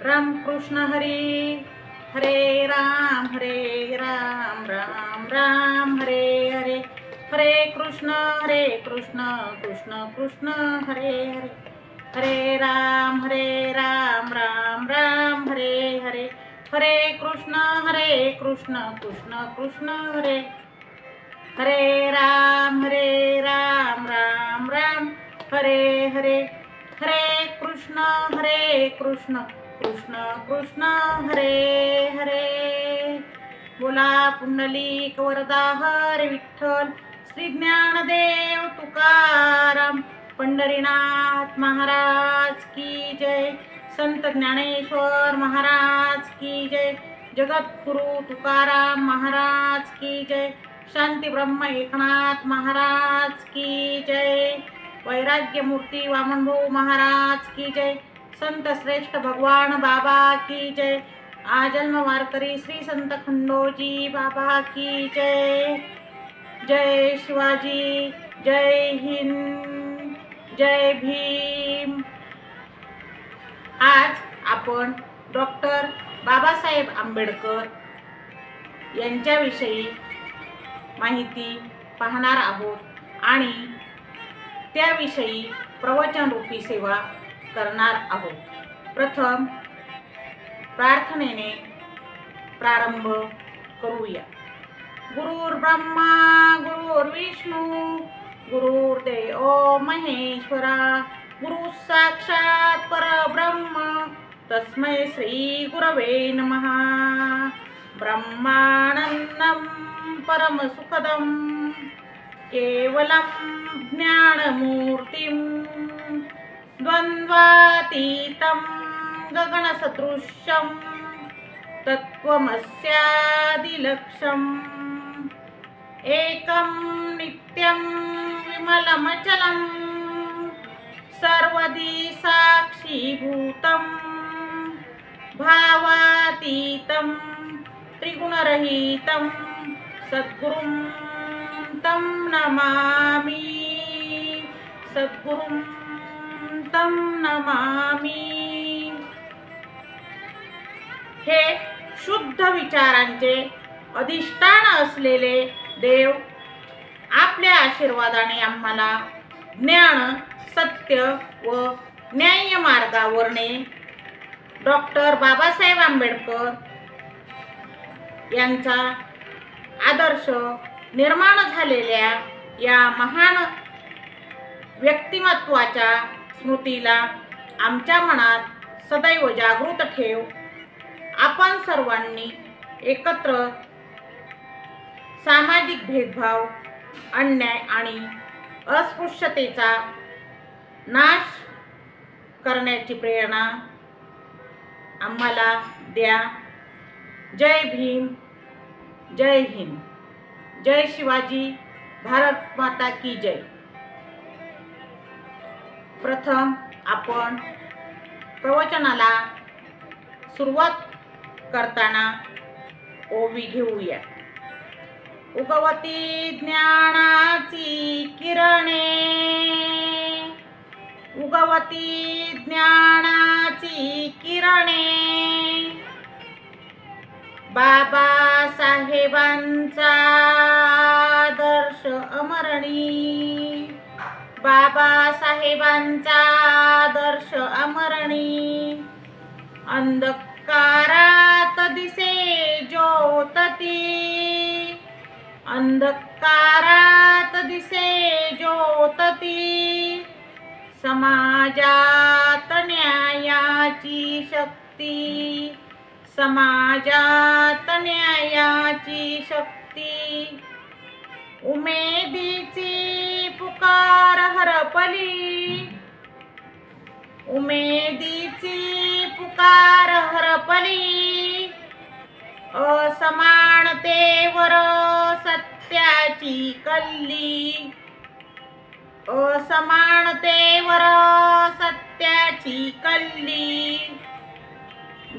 राम कृष्ण हरी हरे राम राम राम हरे हरे हरे कृष्ण कृष्ण कृष्ण हरे हरे हरे राम राम राम हरे हरे हरे कृष्ण कृष्ण कृष्ण हरे हरे राम राम हरे हरे हरे कृष्ण कृष्ण कृष्ण हरे हरे। बोला पुंडलिक वरदा हरी विठ्ठल श्री ज्ञानदेव तुकाराम पंढरीनाथ महाराज की जय। संत ज्ञानेश्वर महाराज की जय। जगद्गुरु तुकाराम महाराज की जय। शांती ब्रह्म एकनाथ महाराज की जय। वैराग्य मूर्ती वामनभाऊ महाराज की जय। संत श्रेष्ठ भगवान बाबा की जय। आजन्म वारकरी श्री संत खंडोजी बाबा की जय। जय शिवाजी, जय हिंद, जय भीम। आज आपण डॉक्टर बाबासाहेब आंबेडकर यांच्याविषयी माहिती पाहणार आहोत आणि त्याविषयी प्रवचन रूपी सेवा करणार आहोत। प्रथम प्रार्थनेने प्रारंभ करूया। गुरुर्ब्रह्मा गुरुर्विष्णू गुरुर्देव महेश्वरा गुरु साक्षात परब्रह्म तस्मै श्री गुरवे नमः। ब्रह्मानंदं परमसुखदं केवलं ज्ञानमूर्तिं द्वन्द्वातीतं गगनसदृशं तत्त्वमस्यादिलक्ष्यम् एकं नित्यं विमलमचलं सर्वदी साक्षीभूतं भावातीतं त्रिगुणरहितं सद्गुरुं तं नमामि। सद्गुरुं तं नमामि। हे शुद्ध विचारांचे अधिष्ठान असलेले देव आपल्या आशीर्वादाने आम्हाला ज्ञान, सत्य व न्याय मार्गावरने डॉक्टर बाबासाहेब आंबेडकर यांचा आदर्श निर्माण झालेल्या या महान व्यक्तिमत्वाच्या स्मृतीला आमच्या मनात सदैव जागृत ठेव। आपण सर्वांनी एकत्र सामाजिक भेदभाव, अन्याय आणि अस्पृश्यतेचा नाश करण्याची प्रेरणा आम्हाला द्या। जय भीम, जय हिंद, जय शिवाजी, भारत माता की जय। प्रथम आपण प्रवचनाला सुरुवात करताना ओवी घेऊया। उगवती ज्ञानाची किरणे, उगवती ज्ञानाची किरणे, बाबासाहेबांचा आदर्श अमरणी, बाबासाहेबांचा आदर्श अमरणी। अंधकारात दिसे ज्योतती, अंधकारात दिसे ज्योतती, समाजात न्यायाची शक्ती, समाजात न्यायाची शक्ती। उमेदीची पुकार हरपली, उमेदीची पुकार हरपली, असमानतेवर सत्याची कल्ली, असमानतेवर सत्याची कल्ली।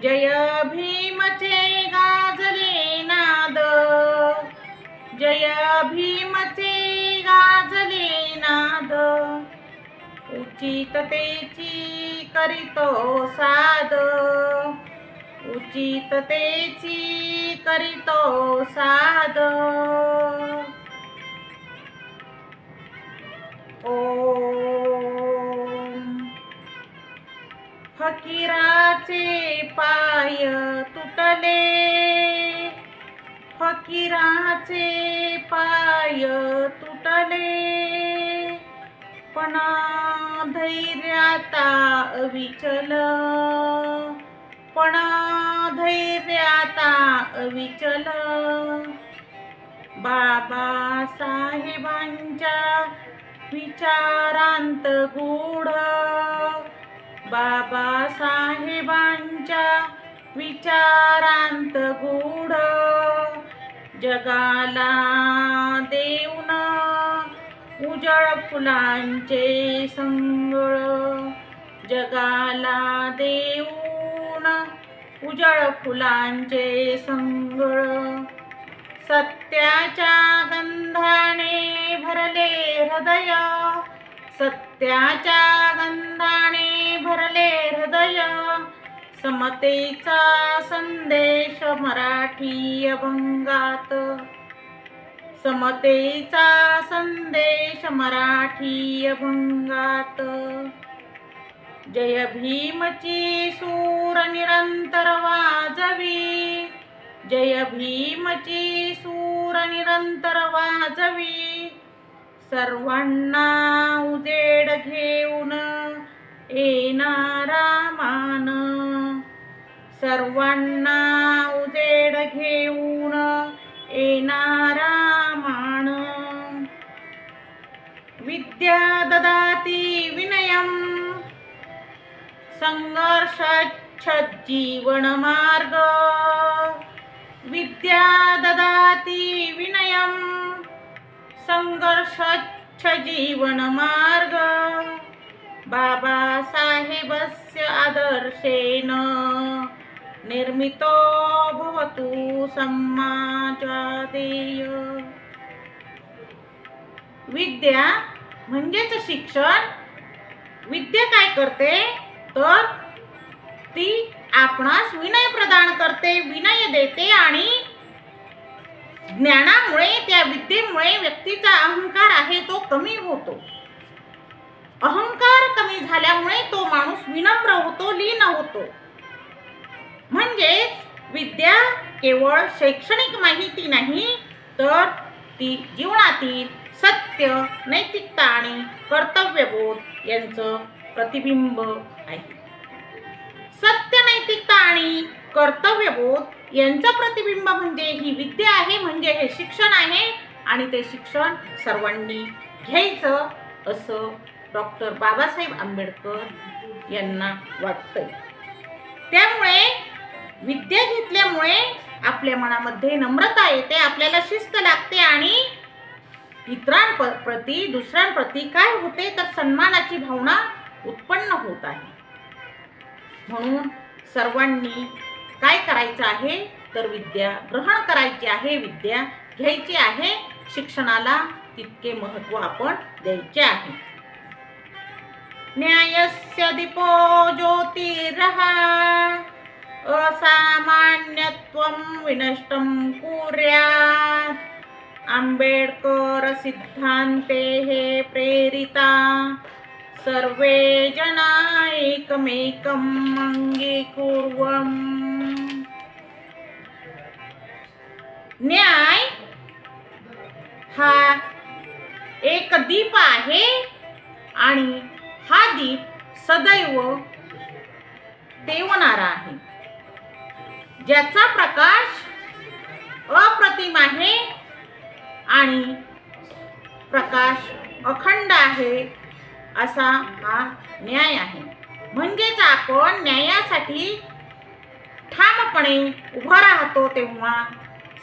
जय भीमचे गाजले नाद, जय भीमचे गाजले नाद, उचिततेची करीतो साद, निर्जिततेची करीतो साध फकीराचे पाय तुटले फकीराचे पाय तुटले पण धैर्याता अविचल पण धैर्याता अविचल बाबासाहेबांच्या विचारांत गूढ बाबासाहेबांच्या विचारांत गूढ जगाला देऊन उजळ फुलांचे संगळ जगाला देऊन उजळ फुलांचे संगळ सत्याच्या गंधाने भरले हृदय सत्याच्या गंधाने भरले हृदय समतेचा संदेश मराठी अभंगात समतेचा संदेश मराठी अभंगात जय भीमची सूर निरंतर वाजवी जय भीमची सूर निरंतर वाजवी सर्वांना उजेड घेऊन येणारा मान सर्वांना उजेड घेऊन येणारा मान विद्या ददाति विनयं संघर्षच्छज्जीवन मार्ग विद्या ददाति विनयं संघर्षच्छजीवन मार्ग बाबासाहेबस्य आदर्शेन निर्मितो भवतु समाजादेय विद्या म्हणजेच शिक्षण विद्या काय करते तर ती आपणास विनय प्रदान करते विनय देते आणि ज्ञानामुळे त्या विद्येमुळे व्यक्तीचा अहंकार आहे तो कमी होतो अहंकार कमी झाल्यामुळे तो माणूस विनम्र होतो लीन होतो म्हणजेच विद्या केवळ शैक्षणिक माहिती नाही तर ती जीवनातील सत्य नैतिकता आणि कर्तव्यबोध यांचं प्रतिबिंब आहे सत्य नैतिकता आणि कर्तव्यबोध यांचं प्रतिबिंब म्हणजे ही विद्या आहे म्हणजे हे शिक्षण आहे आणि ते शिक्षण सर्वांनी घ्यायचं असं डॉक्टर बाबासाहेब आंबेडकर यांना वाटतंय त्यामुळे विद्या घेतल्यामुळे आपल्या मनामध्ये नम्रता येते आपल्याला शिस्त लागते आणि इतरांप्रती दुसऱ्यांप्रती काय होते तर सन्मानाची भावना उत्पन्न होत आहे म्हणून सर्वांनी काय करायचं आहे तर विद्या ग्रहण करायची आहे विद्या घ्यायची आहे शिक्षणाला तितके महत्त्व आपण द्यायचे आहे न्यायस्य दीपो ज्योतिरः असामान्यत्वं विनष्टं कुर्यात् आंबेडकर सिद्धान्तेः प्रेरिता सर्वे जना एकमेकम् अंगीकुर्वन् न्याय हा एक दीप आहे आणि हा दीप सदैव तेवणारा आहे ज्याचा प्रकाश अप्रतिम आहे आणि प्रकाश अखंड आहे असा हा न्याय आहे म्हणजेच आपण न्यायासाठी ठामपणे उभा राहतो तेव्हा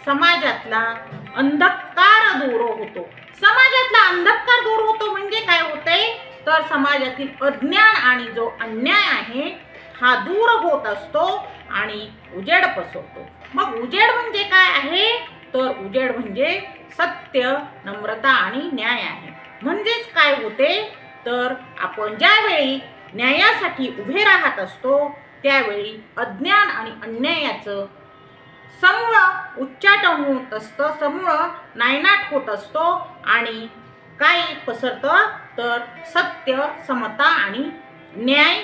समाजातला अंधकार दूर होतो समाजातला अंधकार दूर होतो म्हणजे काय होते तर समाजातील अज्ञान आणि जो अन्याय आहे हा दूर होत असतो आणि उजेड पसरतो मग उजेड म्हणजे काय आहे तर उजेड म्हणजे सत्य नम्रता आणि न्याय आहे म्हणजेच काय होते तर आपण ज्यावेळी न्यायासाठी उभे राहत असतो त्यावेळी अज्ञान आणि अन्यायाचं समूळ उच्चाटन होत असतं, समूळ नायनाट होत असतो आणि काय पसरतं तर सत्य, समता आणि न्याय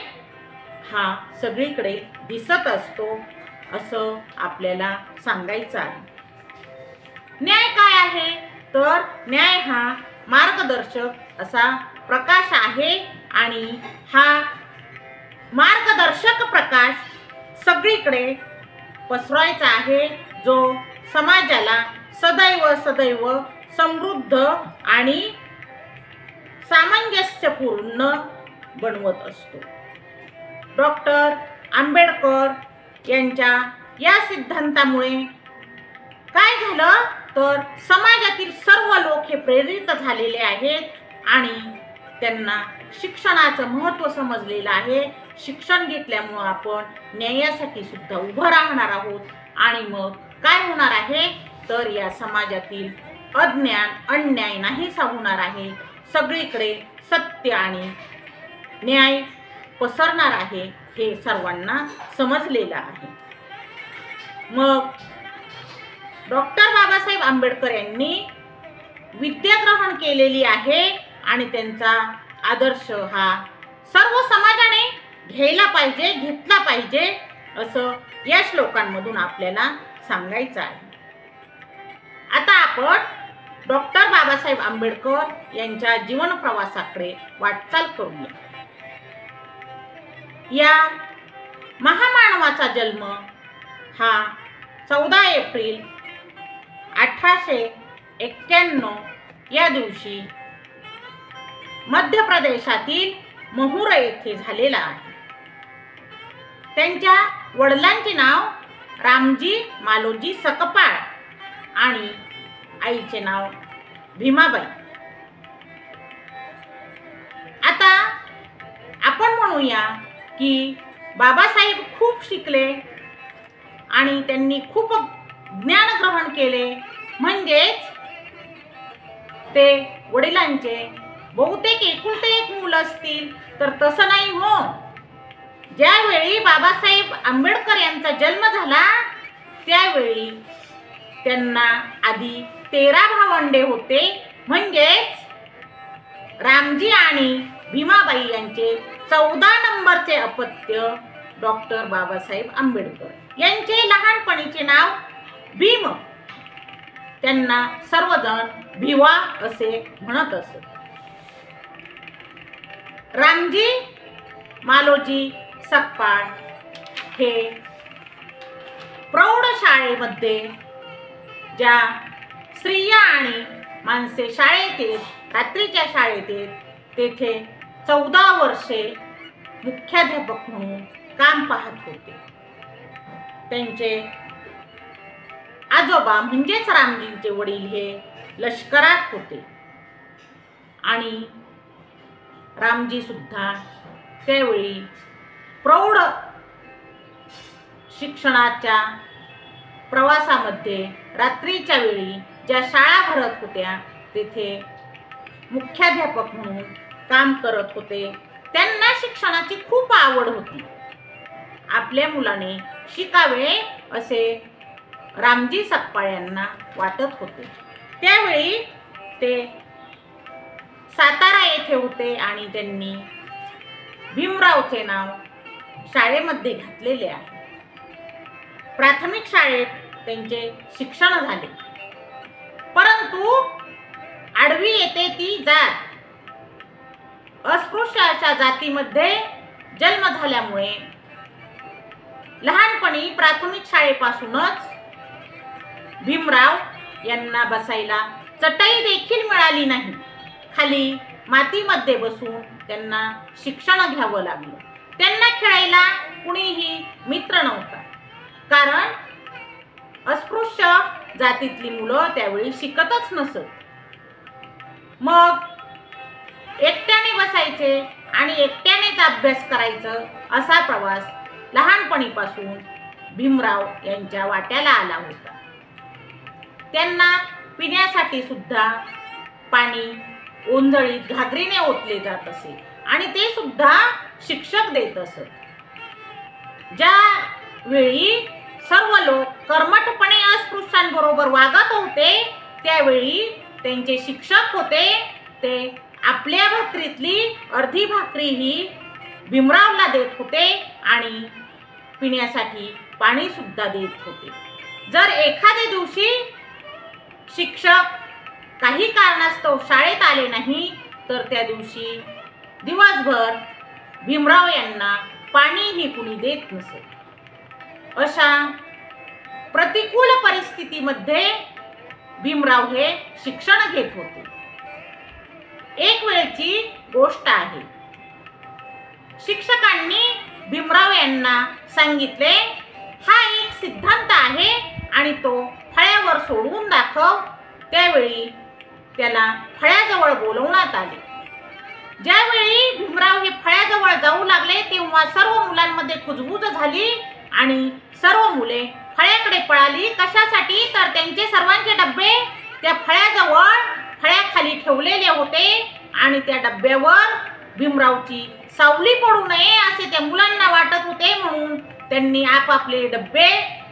हा सगळीकडे दिसत असतो असं आपल्याला सांगायचं आहे. न्याय काय आहे तर न्याय हा मार्गदर्शक असा प्रकाश आहे आणि हा मार्गदर्शक प्रकाश सगळीकडे पसरवायचा आहे, जो समाजाला सदैव समृद्ध आणि सामंजस्यपूर्ण बनवत असतो. डॉक्टर आंबेडकर यांच्या या सिद्धांतामुळे काय झालं तर समाजातील सर्व लोक हे प्रेरित झालेले आहेत आणि त्यांना शिक्षणाचं महत्त्व समजलेलं आहे. शिक्षण घेतल्यामुळं आपण न्यायासाठी सुद्धा उभं राहणार आहोत आणि मग काय होणार आहे तर या समाजातील अज्ञान अन्याय नाहीसा होणार आहे. सगळीकडे सत्य आणि न्याय पसरणार आहे हे सर्वांना समजलेलं आहे. मग डॉक्टर बाबासाहेब आंबेडकर यांनी विद्या ग्रहण केलेली आहे आणि त्यांचा आदर्श हा सर्व समाजाने घ्यायला पाहिजे, घेतला पाहिजे असं या श्लोकांमधून आपल्याला सांगायचं आहे. आता आपण डॉक्टर बाबासाहेब आंबेडकर यांच्या जीवन प्रवासाकडे वाटचाल करूया. या महामानवाचा जन्म हा 14 एप्रिल 1891 या दिवशी मध्य प्रदेशातील महूर येथे झालेला आहे. त्यांच्या वडिलांचे नाव रामजी मालोजी सकपाळ आणि आईचे नाव भीमाबाई. आता आपण म्हणूया की बाबासाहेब खूप शिकले आणि त्यांनी खूप ज्ञान ग्रहण केले, म्हणजेच ते वडिलांचे बहुतेक एकुलते एक मुलं असतील, तर तसं नाही हो. ज्यावेळी बाबासाहेब आंबेडकर यांचा जन्म झाला त्यावेळी त्यांना आधी 13 भावंडे होते, म्हणजेच रामजी आणि भीमाबाई यांचे 14 नंबरचे अपत्य डॉक्टर बाबासाहेब आंबेडकर यांचे लहानपणीचे नाव भीम. त्यांना सर्वजण भिवा असे म्हणत असत. रामजी मालोजी सकपाळ हे प्रौढ शाळेमध्ये ज्या स्त्रिया आणि माणसे शाळेत येत, रात्रीच्या शाळेत येत, तेथे 14 वर्षे मुख्याध्यापक म्हणून काम पाहत होते. त्यांचे आजोबा म्हणजेच रामजींचे वडील हे लष्करात होते आणि रामजी सुद्धा त्यावेळी प्रौढ शिक्षणाच्या प्रवासामध्ये रात्रीच्या वेळी ज्या शाळा भरत होत्या तेथे मुख्याध्यापक म्हणून काम करत होते. त्यांना शिक्षणाची खूप आवड होती. आपल्या मुलाने शिकावे असे रामजी सकपाळ यांना वाटत होते. त्यावेळी ते सातारा येथे होते आणि त्यांनी भीमरावचे नाव शाळेमध्ये घातलेले आहे. प्राथमिक शाळेत त्यांचे शिक्षण झाले, परंतु आडवी येते ती जात, अस्पृश्य अशा जातीमध्ये जन्म झाल्यामुळे लहानपणी प्राथमिक शाळेपासूनच भीमराव यांना बसायला चटई देखील मिळाली नाही. खाली मातीमध्ये बसून त्यांना शिक्षण घ्यावं लागलं. त्यांना खेळायला कुणीही मित्र नव्हता, कारण अस्पृश्य जातीतली मुलं त्यावेळी शिकतच नसत. मग एकट्याने बसायचे आणि एकट्यानेच अभ्यास करायचं असा प्रवास लहानपणीपासून भीमराव यांच्या वाट्याला आला होता. त्यांना पिण्यासाठी सुद्धा पाणी ओंजळीत घागरीने ओतले जात असे आणि ते सुद्धा शिक्षक देत असत. ज्या वेळी सर्व लोक कर्मठपणे अस्पृश्यांबरोबर वागत होते त्यावेळी त्यांचे शिक्षक होते ते आपल्या भाकरीतली अर्धी भाकरी ही भीमरावला देत होते आणि पिण्यासाठी पाणी सुद्धा देत होते. जर एखाद्या दिवशी शिक्षक काही कारणास्तव शाळेत आले नाही तर त्या दिवशी दिवसभर भीमराव यांना पाणीही कुणी देत नसे. अशा प्रतिकूल परिस्थितीमध्ये भीमराव हे शिक्षण घेत होते. एक वेळची गोष्ट आहे. शिक्षकांनी भीमराव यांना सांगितले, हा एक सिद्धांत आहे आणि तो फळ्यावर सोडवून दाखव. त्यावेळी त्याला फळ्याजवळ बोलवण्यात आले. ज्यावेळी भीमराव हे फळ्याजवळ जाऊ लागले तेव्हा सर्व मुलांमध्ये कुजबूज झाली आणि सर्व मुले फळ्याकडे पळाली. कशासाठी? तर त्यांचे सर्वांचे डब्बे त्या फळ्याखाली ठेवलेले होते आणि त्या डब्यावर भीमरावची सावली पडू नये असे त्या मुलांना वाटत होते, म्हणून त्यांनी आपापले डब्बे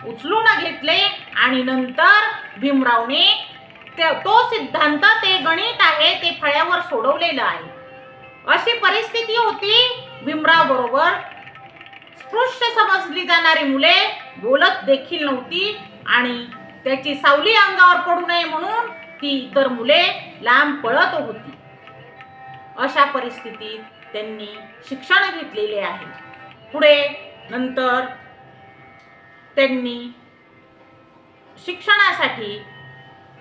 उचलून घेतले आणि नंतर भीमरावने तो सिद्धांत, ते गणित आहे ते फळ्यावर सोडवलेलं आहे. अशी परिस्थिती होती. भीमराव बरोबर स्पृश्य समजली जाणारी मुले बोलत देखील नव्हती आणि त्याची सावली अंगावर पडू नये म्हणून ती इतर मुले लांब पळत होती. अशा परिस्थितीत त्यांनी शिक्षण घेतलेले आहे. पुढे नंतर त्यांनी शिक्षणासाठी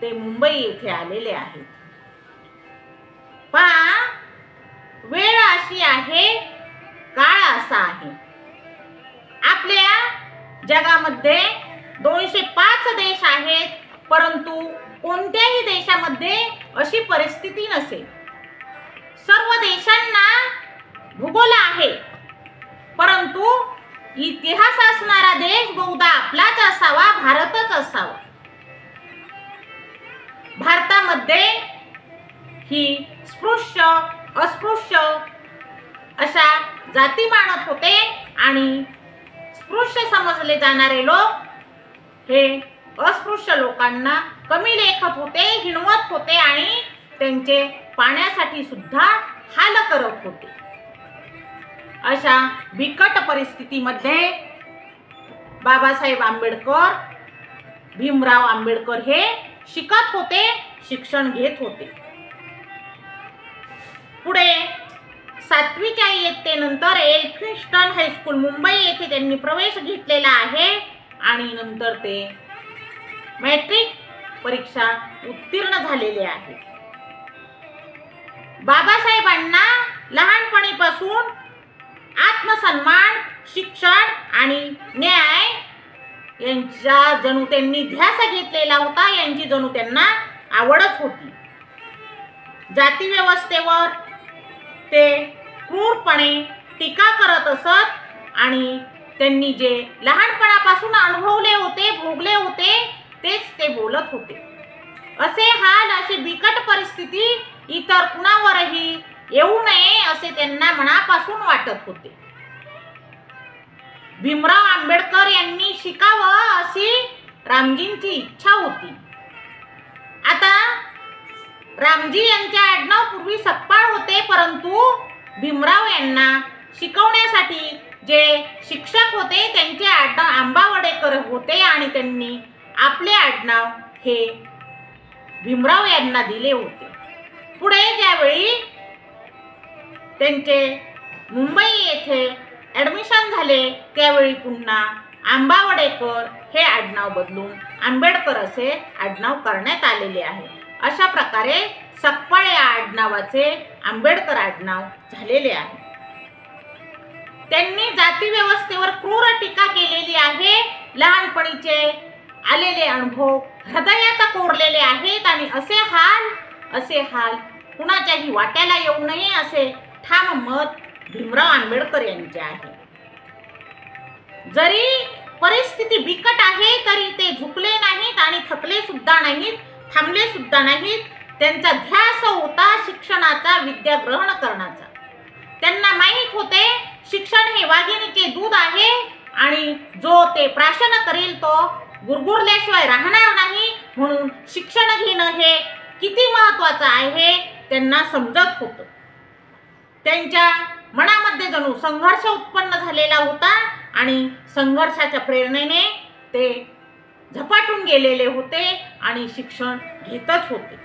ते मुंबई येथे आलेले आहेत. पहा, वेळ अशी आहे, काळ असा आहे. आपल्या जगामध्ये 205 देश आहेत, परंतु कोणत्याही देशामध्ये अशी परिस्थिती नसेल. सर्व देशांना भूगोल आहे, परंतु इतिहास असणारा देश बहुधा आपलाच असावा, भारतच असावा. भारतामध्ये ही स्पृश्य अस्पृश्य अशा जाती मानत होते आणि स्पृश्य समजले जाणारे लोक हे अस्पृश्य लोकांना कमी लेखत होते, हिणवत होते आणि त्यांचे पाण्यासाठी सुद्धा हाल करत होते. अशा बिकट परिस्थितीमध्ये बाबासाहेब आंबेडकर, भीमराव आंबेडकर हे शिकत होते, शिक्षण घेत होते. पुढे 7वीच्या इयत्तेनंतर एल्फिन्स्टन हायस्कूल मुंबई येथे त्यांनी प्रवेश घेतलेला आहे आणि नंतर ते मॅट्रिक परीक्षा उत्तीर्ण झालेले आहेत. बाबासाहेबांना लहानपणीपासून आत्मसन्मान, शिक्षण आणि न्याय यांचा जणू त्यांनी ध्यास घेतलेला होता. यांची जणू त्यांना आवडच होती. जाती व्यवस्थेवर ते क्रूरपणे टीका करत असत आणि त्यांनी जे लहानपणापासून अनुभवले होते, भोगले होते, तेच ते बोलत होते. असे हाल, अशी बिकट परिस्थिती इतर कुणावरही येऊ नये असे त्यांना मनापासून वाटत होते. भीमराव आंबेडकर यांनी शिकावं अशी रामजींची इच्छा होती. आता रामजी यांचे आडनाव पूर्वी सकपाळ होते, परंतु भीमराव यांना शिकवण्यासाठी जे शिक्षक होते त्यांचे आडनाव आंबावडेकर होते आणि त्यांनी आपले आडनाव हे भीमराव यांना दिले होते. पुढे ज्यावेळी त्यांचे मुंबई येथे ॲडमिशन झाले त्यावेळी पुन्हा आंबावडेकर हे आडनाव बदलून आंबेडकर असे आडनाव करण्यात आलेले आहे. अशा प्रकारे सकपाळ या आडनावाचे आंबेडकर आडनाव झालेले आहे. त्यांनी जाती व्यवस्थेवर क्रूर टीका केलेली आहे. लहानपणीचे आलेले अनुभव हृदयात कोरलेले आहेत आणि असे हाल कुणाच्याही वाट्याला येऊ नये असे ठाम मत भीमराव आंबेडकर यांचे आहे. जरी परिस्थिती बिकट आहे तरी ते झुकले नाहीत आणि थकले सुद्धा नाहीत, थांबले सुद्धा नाहीत. त्यांचा ध्यास होता शिक्षणाचा, विद्या ग्रहण करण्याचा. त्यांना माहीत होते शिक्षण हे वाघिणीचे दूध आहे आणि जो ते प्राशन करेल तो गुरगुरल्याशिवाय राहणार नाही. म्हणून शिक्षण घेणं हे किती महत्त्वाचं आहे त्यांना समजत होतं. त्यांच्या मनामध्ये जणू संघर्ष उत्पन्न झालेला होता आणि संघर्षाच्या प्रेरणेने ते झपाटून गेलेले होते आणि शिक्षण घेतच होते.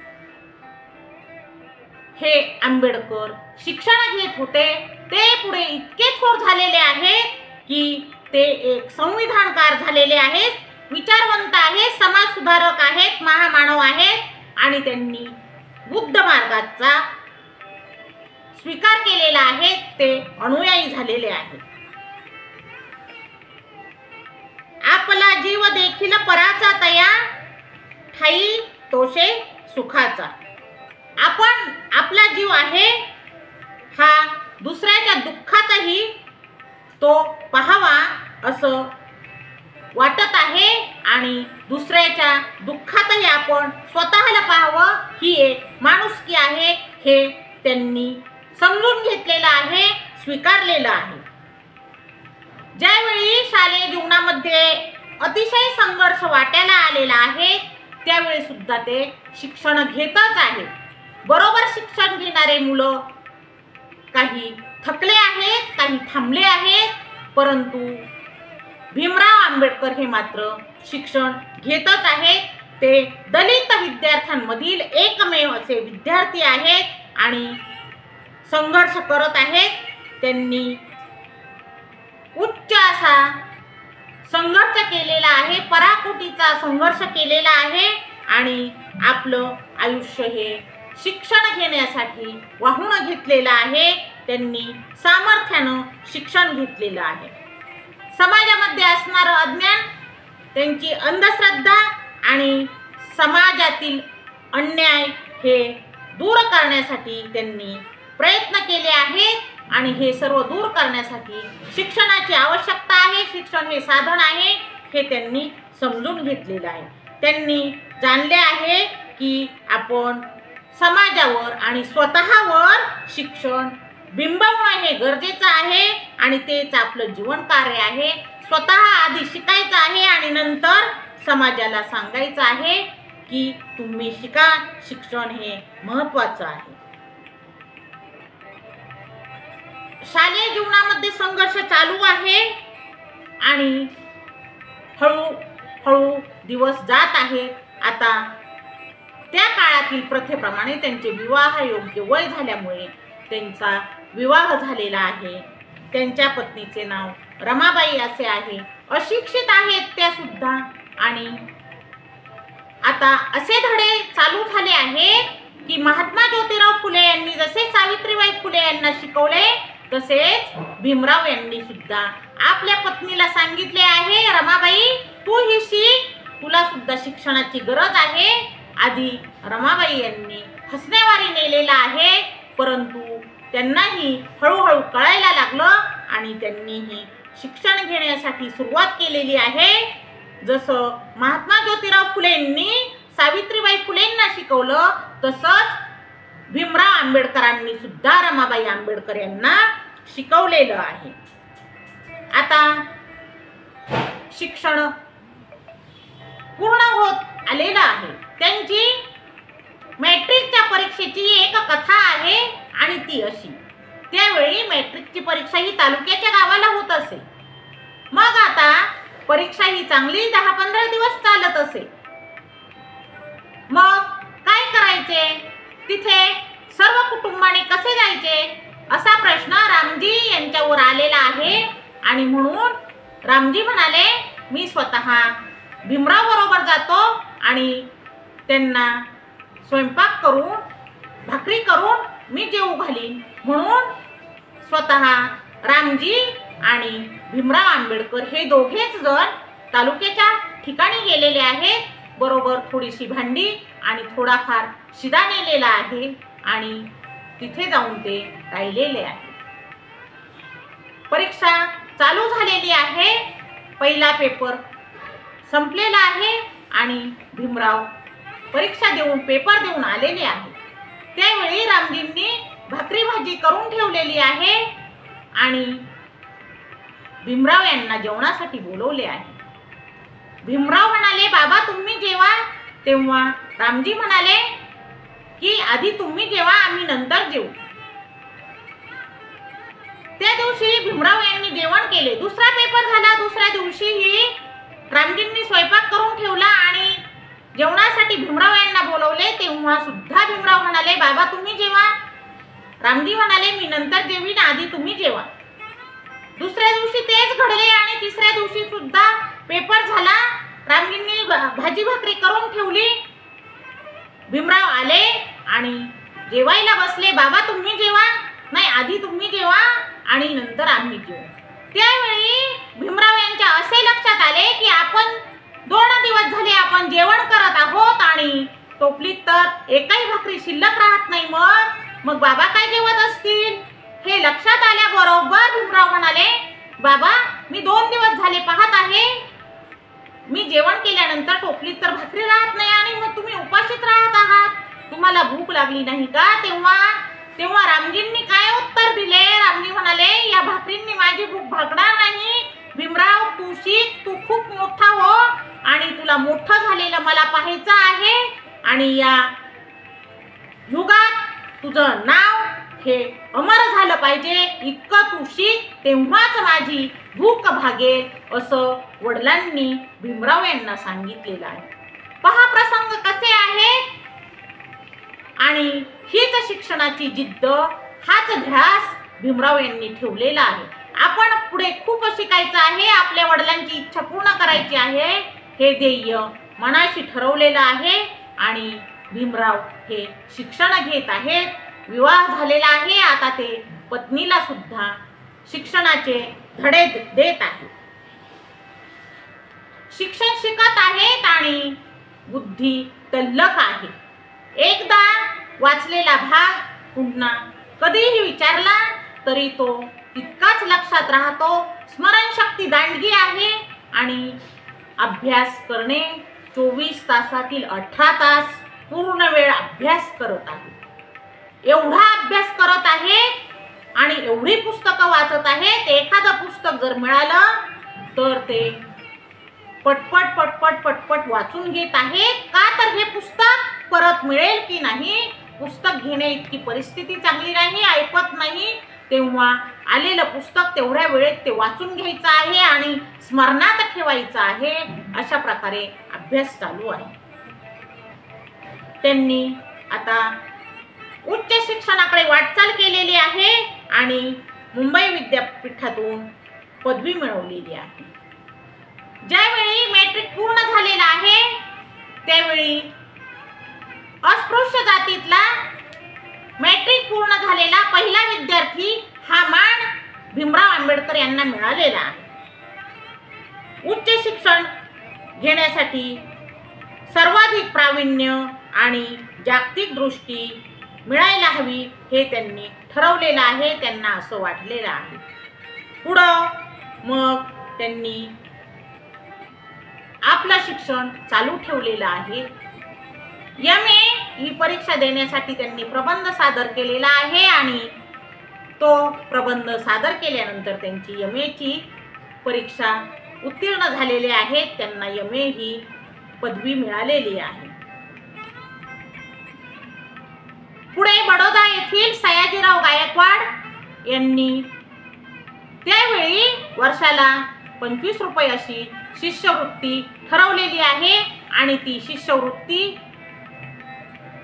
हे आंबेडकर शिक्षण घेत होते. ते पुढे इतके थोर झालेले आहेत की ते एक संविधानकार झालेले आहेत, विचारवंत आहेत, समाज सुधारक आहेत, महामानव आहेत आणि त्यांनी बुद्ध मार्गाचा स्वीकार केलेला आहे. ते अनुयायी झालेले आहेत. आपला जीव देखील पराचा तया ठाई तोषे सुखाचा. आपण आपला जीव आहे हा दुसऱ्याच्या दुःखातही तो पाहावा असं वाटत आहे आणि दुसऱ्याच्या दुःखातही आपण स्वतःला पाहावं ही एक माणुसकी आहे. हे त्यांनी समजून घेतलेलं आहे, स्वीकारलेलं आहे. ज्यावेळी शालेय जीवनामध्ये अतिशय संघर्ष वाट्याला आलेला आहे त्यावेळी सुद्धा ते शिक्षण घेतच आहे. बरोबर शिक्षण घेणारे मुलं काही थकले आहेत, काही थांबले आहेत, परंतु भीमराव आंबेडकर हे मात्र शिक्षण घेतच आहेत. ते दलित विद्यार्थ्यांमधील एकमेव असे विद्यार्थी आहेत आणि संघर्ष करत आहेत. त्यांनी उच्च असा संघर्ष केलेला आहे, पराकोटीचा संघर्ष केलेला आहे आणि आपलं आयुष्य हे शिक्षण घेण्यासाठी वाहून घेतलेलं आहे. त्यांनी सामर्थ्यानं शिक्षण घेतलेलं आहे. समाजामध्ये असणारं अज्ञान, त्यांची अंधश्रद्धा आणि समाजातील अन्याय हे दूर करण्यासाठी त्यांनी प्रयत्न केले आहेत आणि हे सर्व दूर करण्यासाठी शिक्षणाची आवश्यकता आहे. शिक्षण हे साधन आहे हे त्यांनी समजून घेतलेलं आहे. त्यांनी जाणले आहे की आपण समाजावर आणि स्वतःवर शिक्षण बिंबवणं हे गरजेचं आहे आणि तेच आपलं जीवन कार्य आहे. स्वतः आधी शिकायचं आहे आणि नंतर समाजाला सांगायचं आहे की तुम्ही शिका, शिक्षण हे महत्त्वाचं आहे. शालेय जीवनामध्ये संघर्ष चालू आहे आणि हळूहळू दिवस जात आहेत. आता त्या काळातील प्रथेप्रमाणे त्यांचे विवाह योग्य वय झाल्यामुळे त्यांचा विवाह झालेला आहे. त्यांच्या पत्नीचे नाव रमाबाई असे आहे. अशिक्षित आहेत त्या सुद्धा आणि आता असे धडे चालू झाले आहेत की महात्मा ज्योतिराव फुले यांनी जसे सावित्रीबाई फुले यांना शिकवले तसेच भीमराव यांनी सुद्धा आपल्या पत्नीला सांगितले आहे, रमाबाई तू ही शिक, तुला सुद्धा शिक्षणाची गरज आहे. आधी रमाबाई यांनी हसण्यावारी नेलेला आहे, परंतु त्यांनाही हळूहळू कळायला लागलं आणि त्यांनीही शिक्षण घेण्यासाठी सुरुवात केलेली आहे. जसं महात्मा ज्योतिराव फुलेंनी सावित्रीबाई फुलेंना शिकवलं तसंच भीमराव आंबेडकरांनी सुद्धा रमाबाई आंबेडकर यांना शिकवलेलं आहे. आता शिक्षण पूर्ण होत आलेलं आहे. त्यांची मॅट्रिकच्या परीक्षेची एक कथा आहे आणि ती अशी, त्यावेळी मॅट्रिकची परीक्षा ही तालुक्याच्या गावाला होत असे. मग आता परीक्षा ही चांगली 10-15 दिवस चालत असे. मग काय करायचे, तिथे सर्व कुटुंबाने कसे जायचे असा प्रश्न रामजी यांच्यावर आलेला आहे आणि म्हणून रामजी म्हणाले मी स्वतः भीमराव बरोबर जातो आणि त्यांना स्वयंपाक करून भाकरी करून मी जेवू घालीन. म्हणून स्वतः रामजी आणि भीमराव आंबेडकर हे दोघेच जण तालुक्याच्या ठिकाणी गेलेले आहेत. बरोबर थोडीशी भांडी आणि थोडाफार शिदा नेलेला आहे आणि तिथे जाऊन ते राहिलेले आहे. परीक्षा चालू झालेली आहे. पहिला पेपर संपलेला आहे आणि भीमराव परीक्षा देऊन पेपर देऊन आलेले आहे. त्यावेळी रामजींनी भाकरी भाजी करून ठेवलेली आहे आणि भीमराव यांना जेवणासाठी बोलवले आहे. भीमराव म्हणाले, बाबा तुम्ही जेवा. तेव्हा रामजी म्हणाले की आधी तुम्ही जेवा, आम्ही नंतर जेवू. त्या दिवशी भीमराव यांनी जेवण केले. दुसरा पेपर झाला. दुसऱ्या दिवशीही रामजींनी स्वयंपाक करून ठेवला आणि जेवणासाठी भीमराव यांना बोलवले. तेव्हा सुद्धा भीमराव म्हणाले, बाबा तुम्ही जेवा. रामजी म्हणाले, मी नंतर जेवीन, आधी तुम्ही जेवा. दुसऱ्या दिवशी तेच घडले आणि तिसऱ्या दिवशी सुद्धा पेपर झाला. रामजींनी भाजी भाकरी करून ठेवली. भीमराव आले आणि जेवायला बसले. बाबा तुम्ही जेवा. नाही, आधी तुम्ही जेवा आणि नंतर आम्ही जेवू. त्यावेळी भीमराव यांच्या असे लक्षात आले की आपण 2 दिवस झाले आपण जेवण करत आहोत आणि टोपलीत तर एकही भाकरी शिल्लक राहत नाही. मग बाबा काय जेवत असतील. हे लक्षात आल्याबरोबर भीमराव म्हणाले, बाबा मी 2 दिवस झाले पाहत आहे, मी जेवण केल्यानंतर टोपलीत तर भाकरी राहत नाही आणि मग तुम्ही उपाशीच राहत आहात. तुम्हाला भूक लागली नाही का. तेव्हा रामजींनी काय उत्तर दिले. रामजी म्हणाले, या भाकरींनी माझी भूक भागणार नाही. भीमराव तू शिक, तू खूप मोठा हो आणि तुला मोठं झालेलं मला पाहायचं आहे आणि या युगात तुझं नाव हे अमर झालं पाहिजे. इतकं तू शिक, तेव्हाच माझी भूक भागेल, असं वडिलांनी भीमराव यांना सांगितलेलं आहे. पहा प्रसंग कसे आहेत. आणि हीच शिक्षणाची जिद्द, हाच ध्यास भीमराव यांनी ठेवलेला आहे. आपण पुढे खूप शिकायचं आहे, आपल्या वडिलांची इच्छा पूर्ण करायची आहे, हे ध्येय मनाशी ठरवलेलं आहे आणि भीमराव हे शिक्षण घेत आहेत. विवाह झालेला आहे. आता ते पत्नीला सुद्धा शिक्षणाचे धडे देत आहेत. शिक्षण शिकत आहेत आणि बुद्धी तल्लख आहे. एकदा वाचलेला भाग पुन्हा कधीही विचारला तरी तो तितकाच लक्षात राहतो. स्मरणशक्ती दांडगी आहे आणि अभ्यास करणे 24 तासातील 18 तास पूर्ण वेळ अभ्यास करत आहे. एवढा अभ्यास करत आहे आणि एवढी पुस्तकं वाचत आहेत. एखादं पुस्तक जर मिळालं तर ते पटपट पटपट पटपट वाचून घेत आहेत. का तर हे पुस्तक परत मिळेल की नाही. पुस्तक घेणे इतकी परिस्थिती चांगली नाही, ऐकत नाही. तेव्हा आलेलं पुस्तक तेवढ्या वेळेत ते वाचून घ्यायचं आहे आणि स्मरणात ठेवायचं आहे. अशा प्रकारे अभ्यास चालू आहे. त्यांनी आता उच्च शिक्षणाकडे वाटचाल केलेली आहे आणि मुंबई विद्यापीठातून पदवी मिळवलेली आहे. ज्यावेळी मॅट्रिक पूर्ण झालेला आहे त्यावेळी अस्पृश्य जातीतला मॅट्रिक पूर्ण झालेला पहिला विद्यार्थी हा मान भीमराव आंबेडकर यांना मिळालेला आहे. उच्च शिक्षण घेण्यासाठी सर्वाधिक प्रावीण्य आणि जागतिक दृष्टी मिळायला हवी हे त्यांनी ठरवलेलं आहे. त्यांना असं वाटलेलं आहे. पुढं मग त्यांनी आपलं शिक्षण चालू ठेवलेलं आहे. MA ही परीक्षा देण्यासाठी त्यांनी प्रबंध सादर केलेला आहे आणि तो प्रबंध सादर केल्यानंतर त्यांची MA ची परीक्षा उत्तीर्ण झालेले आहेत. त्यांना MA ही पदवी मिळालेली आहे. पुढे बडोदा येथील सयाजीराव गायकवाड यांनी त्यावेळी वर्षाला 25 रुपये अशी शिष्यवृत्ती ठरवलेली आहे आणि ती शिष्यवृत्ती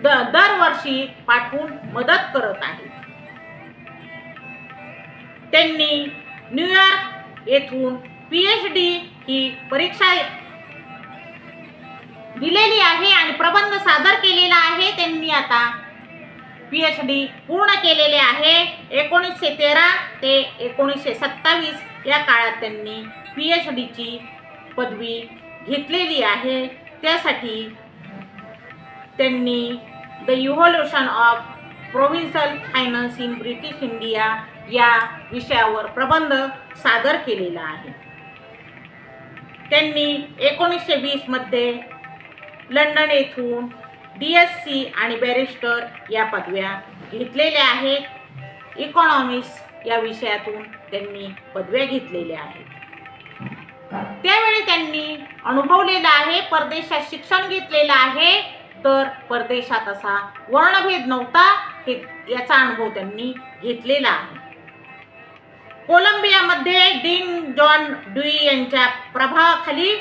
दरवर्षी पाठवून मदत करत आहे. त्यांनी न्यूयॉर्क येथून PhD ही परीक्षा दिलेली आहे आणि प्रबंध सादर केलेला आहे. त्यांनी आता PhD पूर्ण केलेले आहे. 1913 ते 1927 या काळात त्यांनी PhD ची पदवी घेतलेली आहे. त्यासाठी त्यांनी the evolution of provincial finance in British India या विषयावर प्रबंध सादर केलेला आहे. त्यांनी 1920 मध्ये लंडन येथून DSc आणि बॅरिस्टर या पदव्या घेतलेल्या आहेत. इकॉनॉमिक्स या विषयातून त्यांनी पदव्या घेतलेल्या आहेत. त्यावेळी त्यांनी अनुभवलेलं आहे, परदेशात शिक्षण घेतलेलं आहे, तर परदेशात असा वर्णभेद नव्हता हे याचा अनुभव त्यांनी घेतलेला आहे. कोलंबियामध्ये डीन जॉन ड्यूई यांच्या प्रभावाखाली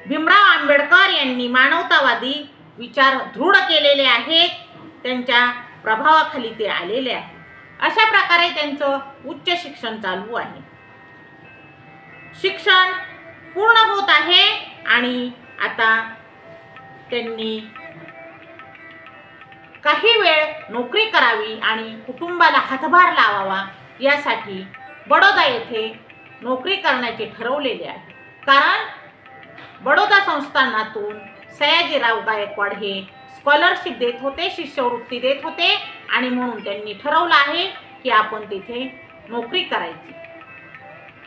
भीमराव आंबेडकर यांनी मानवतावादी विचार दृढ केलेले आहेत. त्यांच्या प्रभावाखाली ते आलेले आहेत. अशा प्रकारे त्यांचं उच्च शिक्षण चालू आहे. शिक्षण पूर्ण होत आहे आणि आता त्यांनी काही वेळ नोकरी करावी आणि कुटुंबाला हातभार लावावा यासाठी बडोदा येथे नोकरी करण्याचे ठरवलेले आहे. कारण बडोदा संस्थानातून सयाजीराव गायकवाड हे स्कॉलरशिप देत होते, शिष्यवृत्ती देत होते आणि म्हणून त्यांनी ठरवलं आहे की आपण तिथे नोकरी करायची.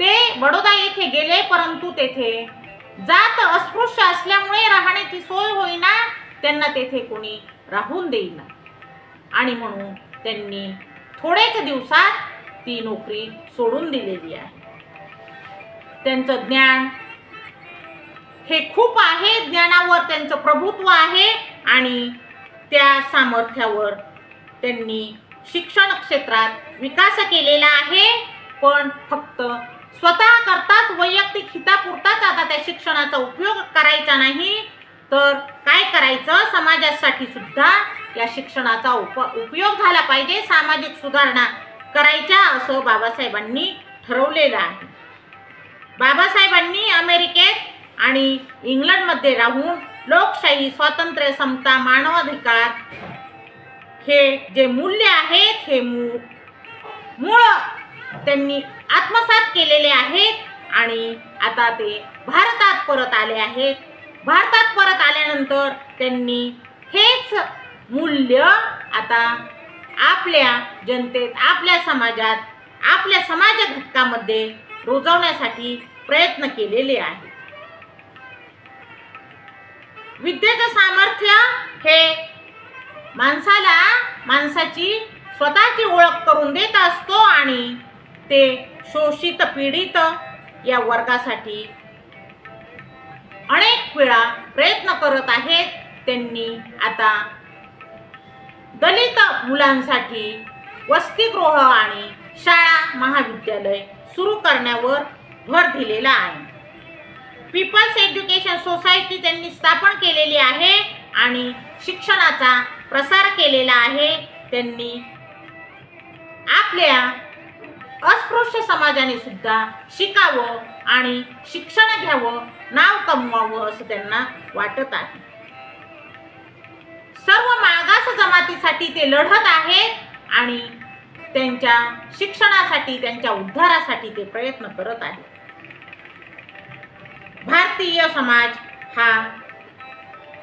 ते बडोदा येथे गेले, परंतु तेथे जात अस्पृश्य असल्यामुळे राहण्याची सोय होईना, त्यांना तेथे कोणी राहून देईना आणि म्हणून त्यांनी थोड्याच दिवसात ती नोकरी सोडून दिलेली आहे. त्यांचं ज्ञान हे खूप आहे, ज्ञानावर त्यांचं प्रभुत्व आहे आणि त्या सामर्थ्यावर त्यांनी शिक्षण क्षेत्रात विकास केलेला आहे. पण फक्त स्वतः करताच वैयक्तिक हितापुरताच आता त्या शिक्षणाचा उपयोग करायचा नाही, तर काय करायचं, समाजासाठी सुद्धा या शिक्षणाचा उपयोग झाला पाहिजे, सामाजिक सुधारणा करायच्या असं बाबासाहेबांनी ठरवलेलं आहे. बाबासाहेबांनी अमेरिकेत आणि इंग्लंडमध्ये राहून लोकशाही, स्वातंत्र्य, समता, मानवाधिकार हे जे मूल्य आहेत हे मूळ त्यांनी आत्मसात केलेले आहेत आणि आता ते भारतात परत आले आहेत. भारतात परत आल्यानंतर त्यांनी हेच मूल्य आता आपल्या जनतेत, आपल्या समाजात, आपल्या समाज घटकामध्ये रुजवण्यासाठी प्रयत्न केलेले आहेत. विद्येचं सामर्थ्य हे माणसाची स्वतःची ओळख करून देत असतो आणि ते शोषित, पीडित या वर्गासाठी अनेक वेळा प्रयत्न करत आहेत. त्यांनी आता दलित मुलांसाठी वसतिगृह आणि शाळा, महाविद्यालय सुरू करण्यावर भर दिलेला आहे. पीपल्स एज्युकेशन सोसायटी त्यांनी स्थापन केलेली आहे आणि शिक्षणाचा प्रसार केलेला आहे. त्यांनी आपल्या अस्पृश्य समाजाने सुद्धा शिकावं आणि शिक्षण घ्यावं, नाव कमवावं असं त्यांना वाटत आहे. सर्व मागास जमातीसाठी ते लढत आहेत आणि त्यांच्या शिक्षणासाठी, त्यांच्या उद्धारासाठी ते प्रयत्न करत आहेत. भारतीय समाज हा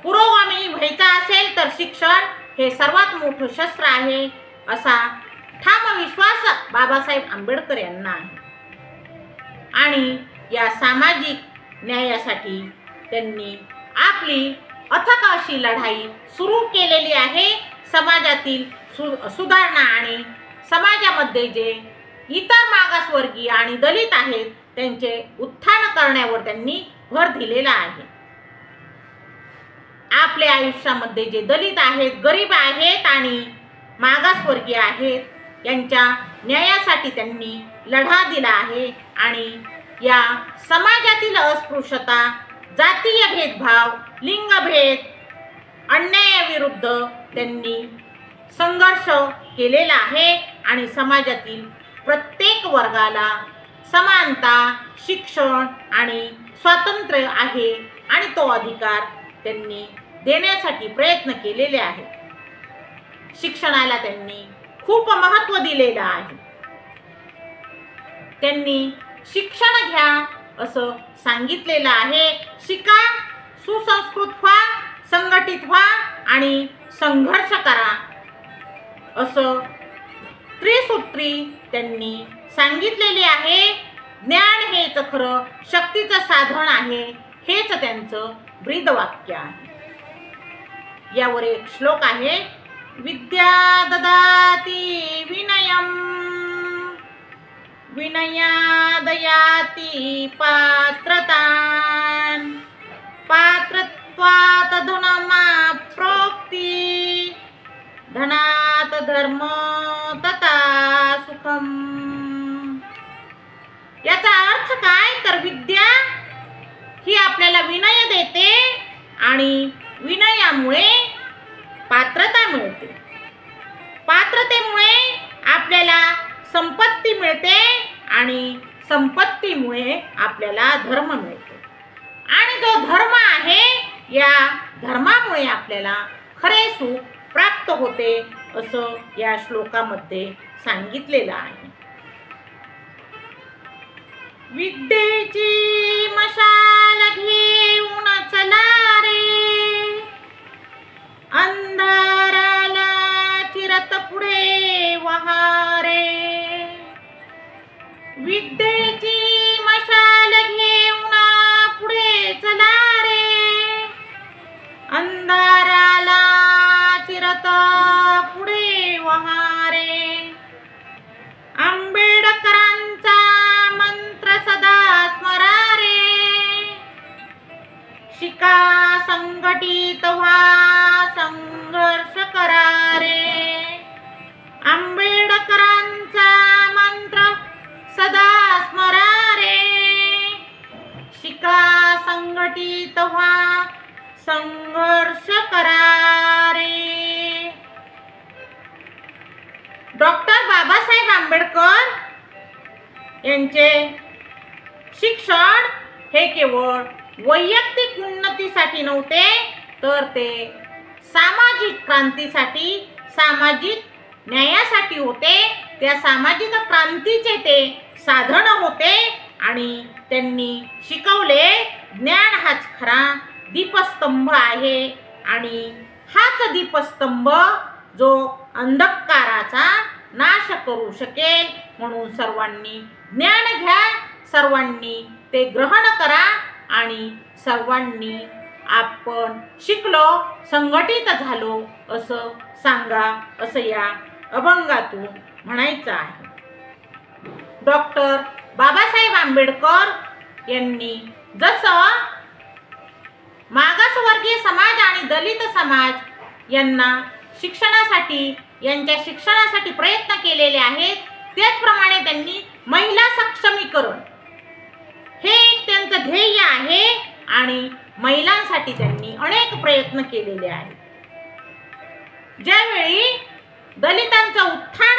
पुरोगामी व्हायचा असेल तर शिक्षण हे सर्वात मोठं शस्त्र आहे असा ठाम विश्वास बाबासाहेब आंबेडकर यांना आहे. आणि या सामाजिक न्यायासाठी त्यांनी आपली अथक अशी लढाई सुरू केलेली आहे. समाजातील सुधारणा आणि समाजामध्ये जे इतर मागासवर्गीय आणि दलित आहेत त्यांचे उत्थान करण्यावर त्यांनी भर दिलेला आहे. आपल्या आयुष्यामध्ये जे दलित आहेत, गरीब आहेत आणि मागासवर्गीय आहेत यांच्या न्यायासाठी त्यांनी लढा दिला आहे आणि या समाजातील अस्पृश्यता, जातीय भेदभाव, लिंगभेद, अन्यायाविरुद्ध त्यांनी संघर्ष केलेला आहे आणि समाजातील प्रत्येक वर्गाला समानता, शिक्षण आणि स्वातंत्र्य आहे आणि तो अधिकार त्यांनी देण्यासाठी प्रयत्न केलेले आहेत. शिक्षणाला त्यांनी खूप महत्त्व दिलेलं आहे. त्यांनी शिक्षण घ्या असं सांगितलेलं आहे. शिका, सुसंस्कृत व्हा, संघटित व्हा आणि संघर्ष करा असं त्रिसूत्री त्यांनी सांगितलेले आहे. ज्ञान हेच खरं शक्तीचं साधन आहे, हेच त्यांचं ब्रीदवाक्य आहे. यावर एक श्लोक आहे, विद्या ददाति विनयं विनयादयाति पात्रतां पात्रत्वात् धनमाप्नोति धनात् धर्म तथा सुखम। याचा अर्थ काय तर विद्या ही आपल्याला विनय देते आणि विनयामुळे पात्रता मिळते, पात्रतेमुळे आपल्याला संपत्ती मिळते आणि संपत्तीमुळे आपल्याला धर्म मिळतो आणि जो धर्म आहे या धर्मामुळे आपल्याला खरे सुख प्राप्त होते असं या श्लोकामध्ये सांगितलेलं आहे। विद्येची मशाल घेऊन चला रे अंधाराला चिरत पुढे वहारे। विद्येची मशाल घेऊन पुढे चला रे अंधाराला चिरत पुढे वहारे। आंबेडकरांचा मंत्र सदा स्मरा रे शिका संघटित व्हा संघर्ष करा रे। आंबेडकरांचा मंत्र सदा स्मरा रे शिका संघटित व्हा संघर्ष करा रे। डॉक्टर बाबासाहेब आंबेडकर यांचे शिक्षण हे केवळ वैयक्तिक उन्नतीसाठी नव्हते तर ते सामाजिक क्रांतीसाठी सामाजिक न्यायासाठी होते। त्या सामाजिक क्रांतीचे ते साधन होते आणि त्यांनी शिकवले ज्ञान हाच खरा दीपस्तंभ आहे आणि हाच दीपस्तंभ जो अंधकाराचा नाश करू शकेल। म्हणून सर्वांनी ज्ञान घ्या, सर्वांनी ते ग्रहण करा आणि सर्वांनी आपण शिकलो संघटित झालो असं सांगा असं या अभंगातून म्हणायचं आहे। डॉक्टर बाबासाहेब आंबेडकर यांनी जसं मागासवर्गीय समाज आणि दलित समाज यांना यांच्या शिक्षणासाठी प्रयत्न केलेले आहेत त्याचप्रमाणे त्यांनी महिला सक्षमीकरण हे एक त्यांचं ध्येय आहे आणि महिलांसाठी त्यांनी अनेक प्रयत्न केलेले आहेत। ज्यावेळी दलितांचं उत्थान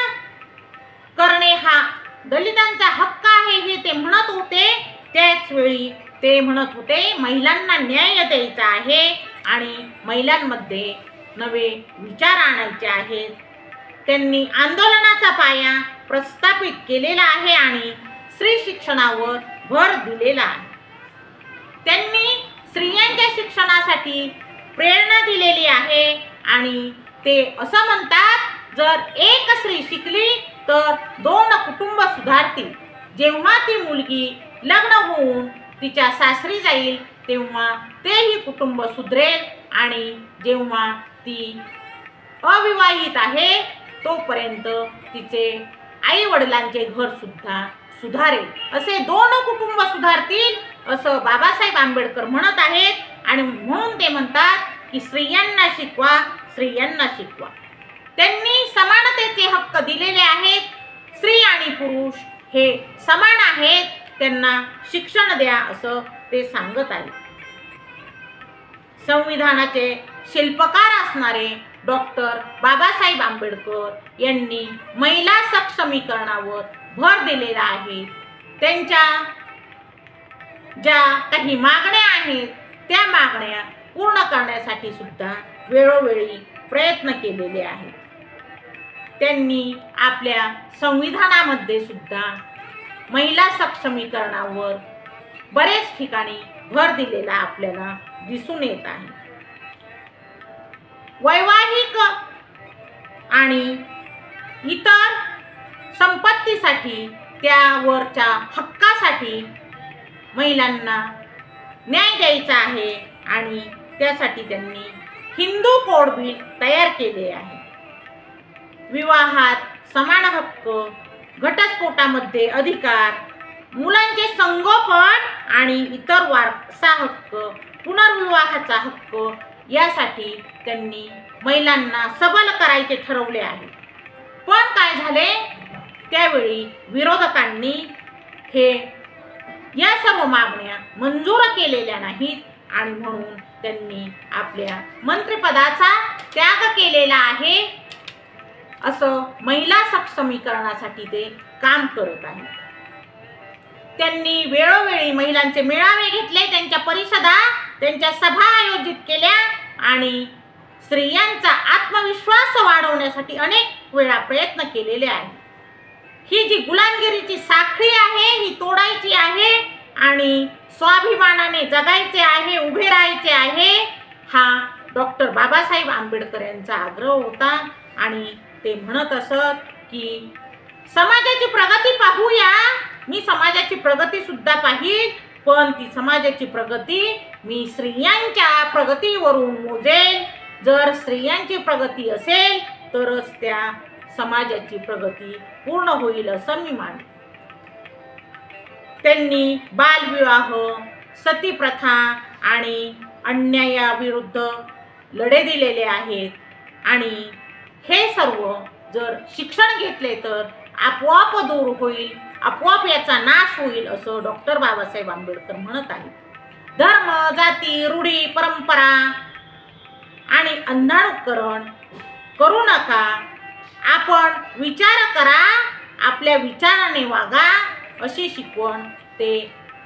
करणे हा दलितांचा हक्क आहे हे ते म्हणत होते त्याच वेळी ते म्हणत होते महिलांना न्याय द्यायचा आहे आणि महिलांमध्ये नवे विचार आणायचे आहेत। त्यांनी आंदोलनाचा पाया प्रस्थापित केलेला आहे आणि स्त्री शिक्षणावर भर दिलेला आहे। त्यांनी स्त्रियांच्या शिक्षणासाठी प्रेरणा दिलेली आहे आणि ते असं म्हणतात जर एक स्त्री शिकली तर 2 कुटुंब सुधारतील। जेव्हा ती मुलगी लग्न होऊन तिच्या सासरी जाईल तेव्हा तेही कुटुंब सुधरेल आणि जेव्हा ती अविवाहित आहे तोपर्यंत तिचे आई वडिलांचे घर सुद्धा सुधारेल। असे 2 कुटुंब सुधारतील असं बाबासाहेब आंबेडकर म्हणत आहेत आणि म्हणून ते म्हणतात की स्त्रियांना शिकवा, स्त्रियांना शिकवा। त्यांनी समानतेचे हक्क दिलेले आहेत। स्त्री आणि पुरुष हे समान आहेत, त्यांना शिक्षण द्या असं ते सांगत आहेत। संविधानाचे शिल्पकार असणारे डॉक्टर बाबासाहेब आंबेडकर यांनी महिला सक्षमीकरणावर भर दिलेला आहे। त्यांच्या ज्या काही मागण्या आहेत त्या मागण्या पूर्ण करण्यासाठी सुद्धा वेळोवेळी प्रयत्न केलेले आहेत। त्यांनी आपल्या संविधानामध्ये सुद्धा महिला सक्षमीकरणावर बरेच ठिकाणी भर दिलेला आपल्याला दिसून येत आहे। वैवाहिक आणि इतर संपत्तीसाठी त्यावरच्या हक्कासाठी महिलांना न्याय द्यायचा आहे आणि त्यासाठी त्यांनी हिंदू कोड बिल तयार केले आहे। विवाहात समान हक्क, घटस्फोटामध्ये अधिकार, मुलांचे संगोपन आणि इतर वारसा हक्क, पुनर्विवाहाचा हक्क यासाठी त्यांनी महिलांना सबल करायचे ठरवले आहे. पण काय झाले, त्यावेळी विरोधकांनी या सर्व मागण्या मंजूर केलेल्या नाहीत आणि म्हणून त्यांनी आपल्या मंत्रिपदाचा त्याग केलेला आहे. असं महिला सक्षमीकरणासाठी ते काम करत आहेत. त्यांनी वेळोवेळी महिलांचे मेळावे घेतले, त्यांच्या परिषदा, त्यांच्या सभा आयोजित केल्या आणि स्त्रियांचा आत्मविश्वास वाढवण्यासाठी अनेक वेळा प्रयत्न केलेले आहेत. ही जी गुलामगिरीची साखळी आहे ही तोडायची आहे आणि स्वाभिमानाने जगायचे आहे, उभे राहायचे आहे, हा डॉक्टर बाबासाहेब आंबेडकर यांचा आग्रह होता. आणि ते म्हणत असत की समाजाची प्रगती पाहूया, मी समाजाची प्रगती सुद्धा पाहिल, पण ती समाजाची प्रगती मी स्त्रियांच्या प्रगतीवरून मोजेल. जर स्त्रियांची प्रगती असेल तरच त्या समाजाची प्रगती पूर्ण होईल असं मी मानते. त्यांनी बालविवाह, सती प्रथा आणि अन्यायाविरुद्ध लढे दिलेले आहेत आणि हे सर्व जर शिक्षण घेतले तर आपोआप दूर होईल, आपोआप याचा नाश होईल असं डॉक्टर बाबासाहेब आंबेडकर म्हणत आहेत. धर्म, जाती, रूढी, परंपरा आणि अंधानुकरण करू नका. आपण विचार करा, आपल्या विचाराने वागा अशी शिकवण ते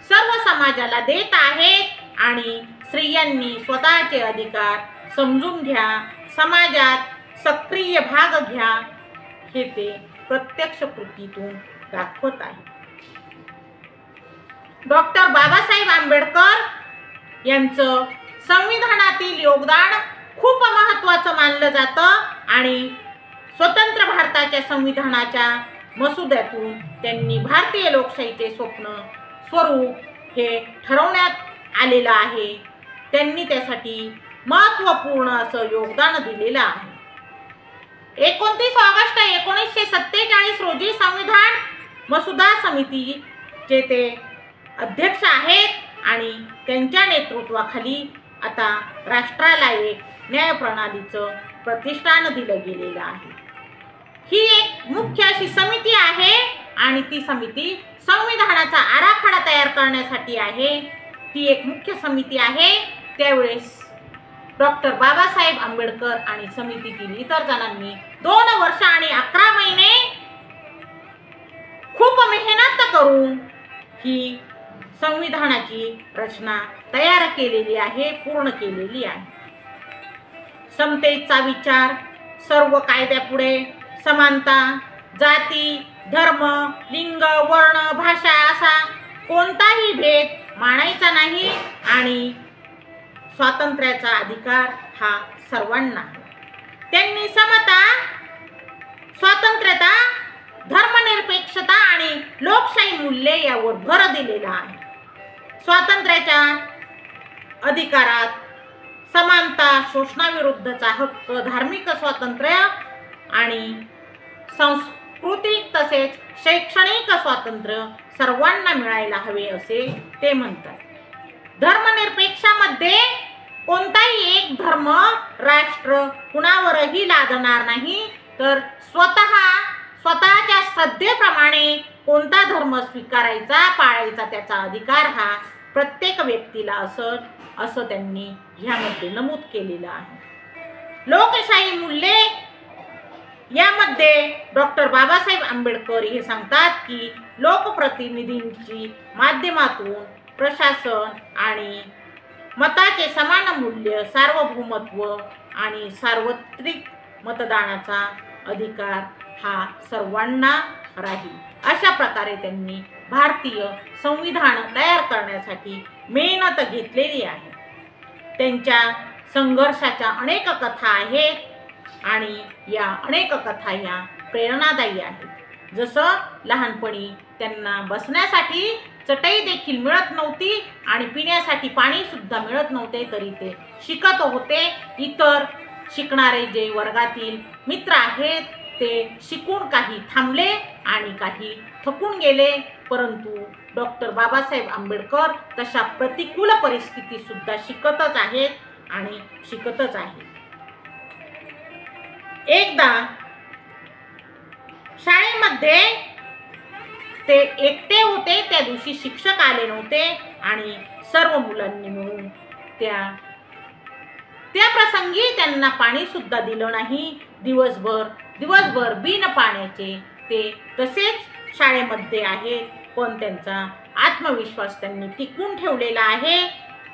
सर्व समाजाला देत आहेत. आणि स्त्रियांनी स्वतःचे अधिकार समजून घ्या, समाजात सक्रिय भाग घ्या, हे ते प्रत्यक्ष कृतीतून दाखवत आहे. डॉक्टर बाबासाहेब आंबेडकर यांचं संविधानातील योगदान खूप महत्त्वाचं मानलं जातं आणि स्वतंत्र भारताच्या संविधानाच्या मसुद्यातून त्यांनी भारतीय लोकशाहीचे स्वरूप हे ठरवण्यात आलेलं आहे. त्यांनी त्यासाठी महत्त्वपूर्ण असं योगदान दिलेलं आहे. 29 ऑगस्ट 1947 रोजी संविधान मसुदा समितीचे ते अध्यक्ष आहेत आणि त्यांच्या नेतृत्वाखाली आता राष्ट्राला एक न्यायप्रणालीचं प्रतिष्ठान दिलं गेलेलं आहे. ही एक मुख्य अशी समिती आहे आणि ती समिती संविधानाचा आराखडा तयार करण्यासाठी आहे. ती एक मुख्य समिती आहे. त्यावेळेस डॉक्टर बाबासाहेब आंबेडकर आणि समितीतील इतर जणांनी 2 वर्ष आणि 11 महिने खूप मेहनत करून ही संविधानाची रचना तयार केलेली आहे, पूर्ण केलेली आहे. समतेचा विचार, सर्व कायद्यापुढे समानता, जाती, धर्म, लिंग, वर्ण, भाषा असा कोणताही भेद मानायचा नाही आणि स्वातंत्र्याचा अधिकार हा सर्वांना. त्यांनी समता, स्वातंत्र्यता, धर्मनिरपेक्षता आणि लोकशाही मूल्ये यावर भर दिलेला आहे. स्वातंत्र्याच्या अधिकारात समानता, शोषणाविरुद्धचा हक्क, धार्मिक स्वातंत्र्य आणि सांस्कृतिक तसेच शैक्षणिक स्वातंत्र्य सर्वांना मिळायला हवे असे ते म्हणतात. धर्मनिरपेक्षामध्ये कोणताही एक धर्म राष्ट्र कुणावरही लादणार नाही, तर स्वतःच्या श्रद्धेप्रमाणे कोणता धर्म स्वीकारायचा, पाळायचा त्याचा अधिकार हा प्रत्येक व्यक्तीला असं त्यांनी ह्यामध्ये नमूद केलेलं आहे. लोकशाही मूल्ये यामध्ये डॉक्टर बाबासाहेब आंबेडकर हे सांगतात की लोकप्रतिनिधींची माध्यमातून प्रशासन आणि मताचे समान मूल्य, सार्वभौमत्व आणि सार्वत्रिक मतदानाचा अधिकार हा सर्वांना राहील. अशा प्रकारे त्यांनी भारतीय संविधान तयार करण्यासाठी मेहनत घेतलेली आहे. त्यांच्या संघर्षाच्या अनेक कथा आहेत आणि या अनेक कथा ह्या प्रेरणादायी आहेत. जसं लहानपणी त्यांना बसण्यासाठी चटई देखील मिळत नव्हती आणि पिण्यासाठी पाणी सुद्धा मिळत नव्हते, तरी ते शिकत होते. इतर शिकणारे जे वर्गातील मित्र आहेत ते शिकून काही थांबले आणि काही थकून गेले, परंतु डॉक्टर बाबासाहेब आंबेडकर तशा प्रतिकूल परिस्थितीत सुद्धा शिकतच आहेत आणि शिकतच आहेत. एकदा शाळेमध्ये ते एकटे होते. त्या दिवशी शिक्षक आले नव्हते आणि सर्व मुलांनी मिळून त्या प्रसंगी त्यांना पाणी सुद्धा दिलं नाही. दिवसभर बिन पाण्याचे ते तसेच शाळेमध्ये आहेत, पण त्यांचा आत्मविश्वास त्यांनी टिकवून ठेवलेला आहे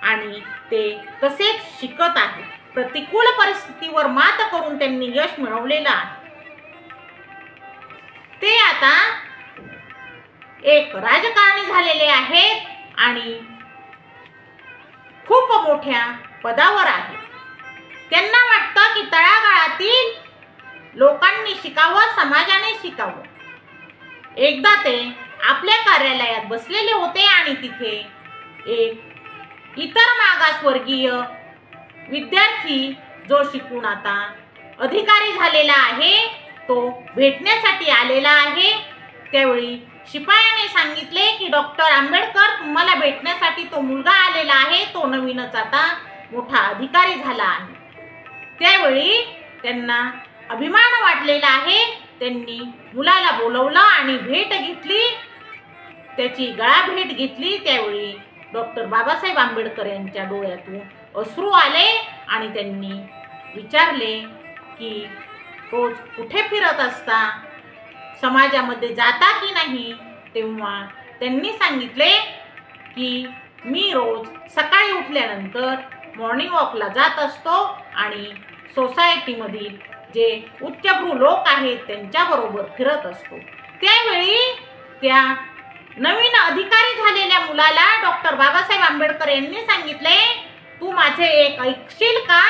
आणि ते तसेच शिकत आहेत. प्रतिकूल परिस्थितीवर मात करून त्यांनी यश मिळवलेलं आहे. ते आता एक राजकारणी झालेले आहेत आणि खूप मोठ्या पदावर आहेत. त्यांना वाटतं की तळागाळातील लोकांनी शिकावं, समाजाने शिकावं. एकदा ते आपल्या कार्यालयात बसलेले होते आणि तिथे एक इतर मागासवर्गीय विद्यार्थी जो शिकून आता अधिकारी झालेला आहे तो भेटण्यासाठी आलेला आहे. त्यावेळी शिपायाने सांगितले की डॉक्टर आंबेडकर तुम्हाला भेटण्यासाठी तो मुलगा आलेला आहे, तो नवीनच आता मोठा अधिकारी झाला आहे. त्यावेळी त्यांना अभिमान वाटलेला आहे. त्यांनी मुलाला बोलवलं आणि भेट घेतली, त्याची गळाभेट घेतली. त्यावेळी डॉक्टर बाबासाहेब आंबेडकर यांच्या डोळ्यातून अश्रू आले आणि त्यांनी विचारले की रोज कुठे फिरत असता, समाजामध्ये जाता की नाही. तेव्हा त्यांनी सांगितले की मी रोज सकाळी उठल्यानंतर मॉर्निंग वॉकला जात असतो आणि सोसायटीमधील जे उच्चभ्रू लोक आहेत त्यांच्याबरोबर फिरत असतो. त्यावेळी त्या नवीन अधिकारी झालेल्या मुलाला डॉक्टर बाबासाहेब आंबेडकर यांनी सांगितले, तू माझे एक ऐकशील का,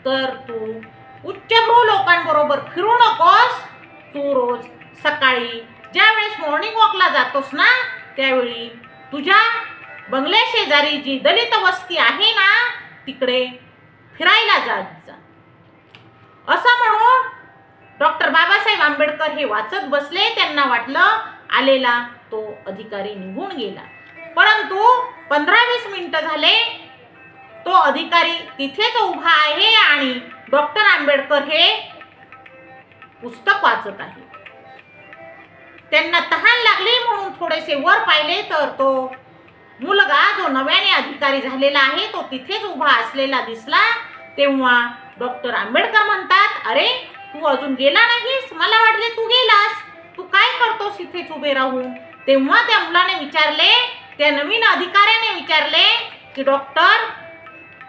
तर तू उच्चभ्रू लोकांबरोबर फिरू नकोस. तू रोज सकाळी ज्या वेळेस मॉर्निंग वॉकला जातोस ना, त्यावेळी तुझ्या बंगल्या शेजारी जी दलित वस्ती आहे ना, तिकडे फिरायला जात जा. असं म्हणून डॉक्टर बाबासाहेब आंबेडकर हे वाचत बसले. त्यांना वाटलं आलेला तो अधिकारी निघून गेला, परंतु 15-20 मिनिटं झाले तो अधिकारी तिथेच उभा आहे आणि डॉक्टर आंबेडकर हे पुस्तक वाचत आहे. त्यांना तहान लागली म्हणून थोडेसे वर पाहिले तर तो मुलगा जो नव्याने अधिकारी झालेला आहे तो तिथेच उभा असलेला दिसला. तेव्हा डॉक्टर आंबेडकर म्हणतात, अरे तू अजून गेला नाहीस, मला वाटले तू गेलास, तू काय करतोस इथेच उभे राहून. तेव्हा त्या मुलाने विचारले, त्या नवीन अधिकाऱ्याने विचारले की डॉक्टर,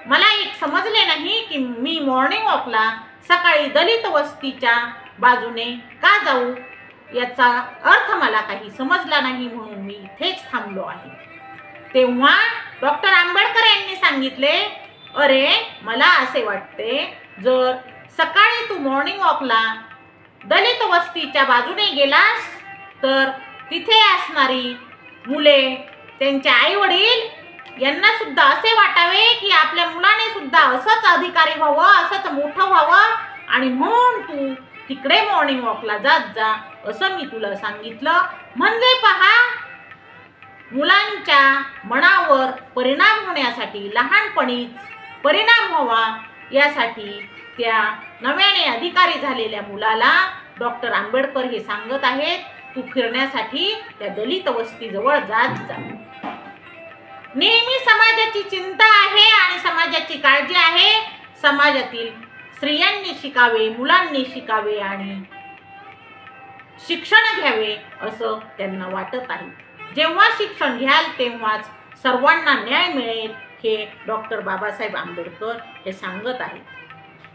मला एक समजले नाही की मी मॉर्निंग वॉकला सकाळी दलित वस्तीच्या बाजूने का जाऊ, याचा अर्थ मला काही समजला नाही, म्हणून मी इथेच थांबलो आहे. तेव्हा डॉक्टर आंबेडकर यांनी सांगितले, अरे मला असे वाटते, जर सकाळी तू मॉर्निंग वॉकला दलित वस्तीच्या बाजूने गेलास तर तिथे असणारी मुले, त्यांचे आई वडील यांना सुद्धा असे वाटावे की आपल्या मुलाने सुद्धा असंच अधिकारी व्हावं, असंच मोठं व्हावं, आणि म्हणून तू तिकडे मॉर्निंग वॉकला जात जा, असं मी तुला सांगितलं. म्हणजे पहा, मुलांच्या मनावर परिणाम होण्यासाठी, लहानपणीच परिणाम व्हावा यासाठी त्या नव्याने अधिकारी झालेल्या मुलाला डॉक्टर आंबेडकर हे सांगत आहेत, तू फिरण्यासाठी त्या दलित वस्तीजवळ जात जा. नेहमी समाजाची चिंता आहे आणि समाजाची काळजी आहे. समाजातील स्त्रियांनी शिकावे, मुलांनी शिकावे आणि शिक्षण घ्यावे असं त्यांना वाटत आहे. जेव्हा शिक्षण घ्याल तेव्हाच सर्वांना न्याय मिळेल, हे डॉक्टर बाबासाहेब आंबेडकर हे सांगत आहेत.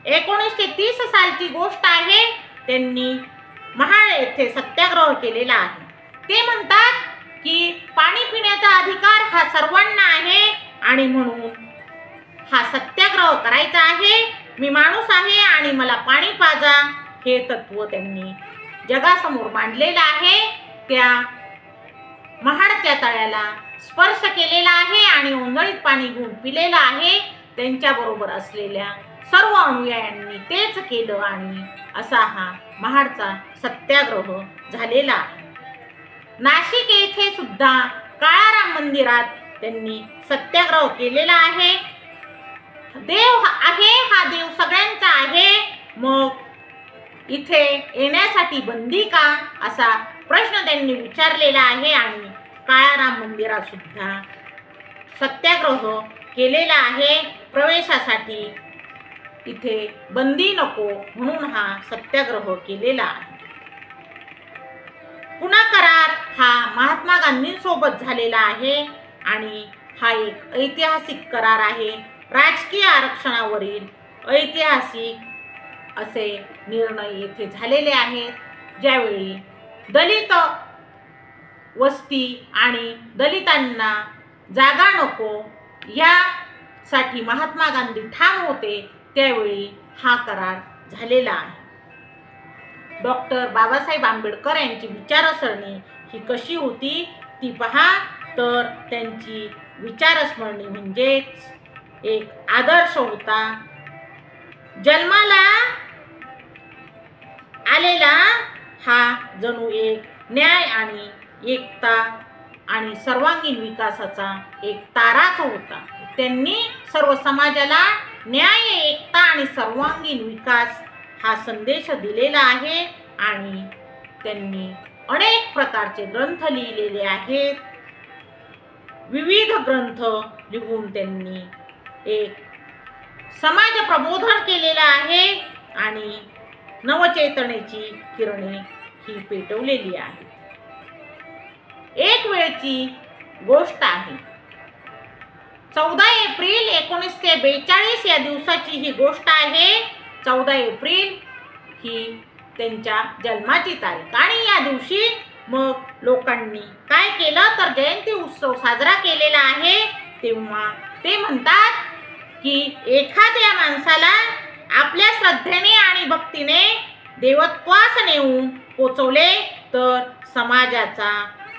1930 सालची गोष्ट आहे. त्यांनी महाड येथे सत्याग्रह केलेला आहे. ते म्हणतात की पाणी पिण्याचा अधिकार हा सर्वांना आहे आणि म्हणून हा सत्याग्रह करायचा आहे. मी माणूस आहे आणि मला पाणी पाजा, हे तत्व त्यांनी जगासमोर मांडलेलं आहे. त्या महाडच्या तळ्याला स्पर्श केलेला आहे आणि ओंजळीत पाणी घेऊन पिलेलं आहे. त्यांच्याबरोबर असलेल्या सर्व अनुयायांनी तेच केलं आणि असा हा महाडचा सत्याग्रह झालेला आहे. नाशिक येथे सुद्धा काळाराम मंदिरात त्यांनी सत्याग्रह केलेला आहे. देव आहे, हा देव सगळ्यांचा आहे, मग इथे येण्यासाठी बंदी का, असा प्रश्न त्यांनी विचारलेला आहे आणि काळाराम मंदिरात सुद्धा सत्याग्रह केलेला आहे. प्रवेशासाठी इथे बंदी नको म्हणून हा सत्याग्रह केलेला आहे. पुणा करार हा महात्मा गांधींसोबत झालेला आहे आणि हा एक ऐतिहासिक करार आहे. राजकीय आरक्षणावरील ऐतिहासिक असे निर्णय येथे झालेले आहेत. ज्यावेळी दलित वस्ती आणि दलितांना जागा नको यासाठी महात्मा गांधी ठाम होते, त्यावेळी हा करार झालेला आहे. डॉक्टर बाबासाहेब आंबेडकर यांची विचारसरणी ही कशी होती ती पहा, तर त्यांची विचारसरणी म्हणजेच एक आदर्श होता. जन्माला आलेला हा जणू एक न्याय आणि एकता आणि सर्वांगीण विकासाचा एक ताराच होता. त्यांनी सर्व समाजाला न्याय, एकता आणि सर्वांगीण विकास हा संदेश दिलेला आहे आणि त्यांनी अनेक प्रकारचे ग्रंथ लिहिलेले आहेत. विविध ग्रंथ लिहून त्यांनी एक समाज प्रबोधन केलेलं आहे आणि नवचेतनेची किरणे ही पेटवलेली आहेत. एक वेळची गोष्ट आहे. 14 एप्रिल 1942 या दिवसाची ही गोष्ट आहे. 14 एप्रिल ही त्यांच्या जन्माची तारीख आणि या दिवशी मग लोकांनी काय केलं तर जयंती उत्सव साजरा केलेला आहे. तेव्हा ते म्हणतात की एखाद्या माणसाला आपल्या श्रद्धेने आणि भक्तीने देवत्वास नेऊन पोचवले तर समाजाचा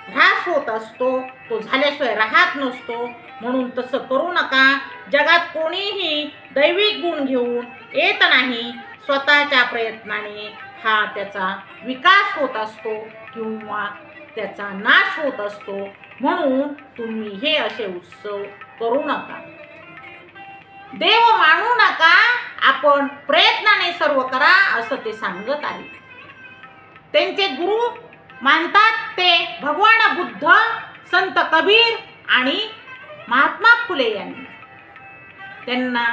ऱ्हास होत असतो, तो झाल्याशिवाय राहत नसतो. म्हणून तसं करू नका. जगात कोणीही दैविक गुण घेऊन येत नाही. स्वतःच्या प्रयत्नाने हा त्याचा विकास होत असतो किंवा त्याचा नाश होत असतो. म्हणून तुम्ही हे असे उत्सव करू नका. देव मानू नका, आपण प्रयत्नाने सर्व करा असं ते सांगत आहे. त्यांचे गुरु मानतात ते भगवान बुद्ध, संत कबीर आणि महात्मा फुले यांनी. त्यांना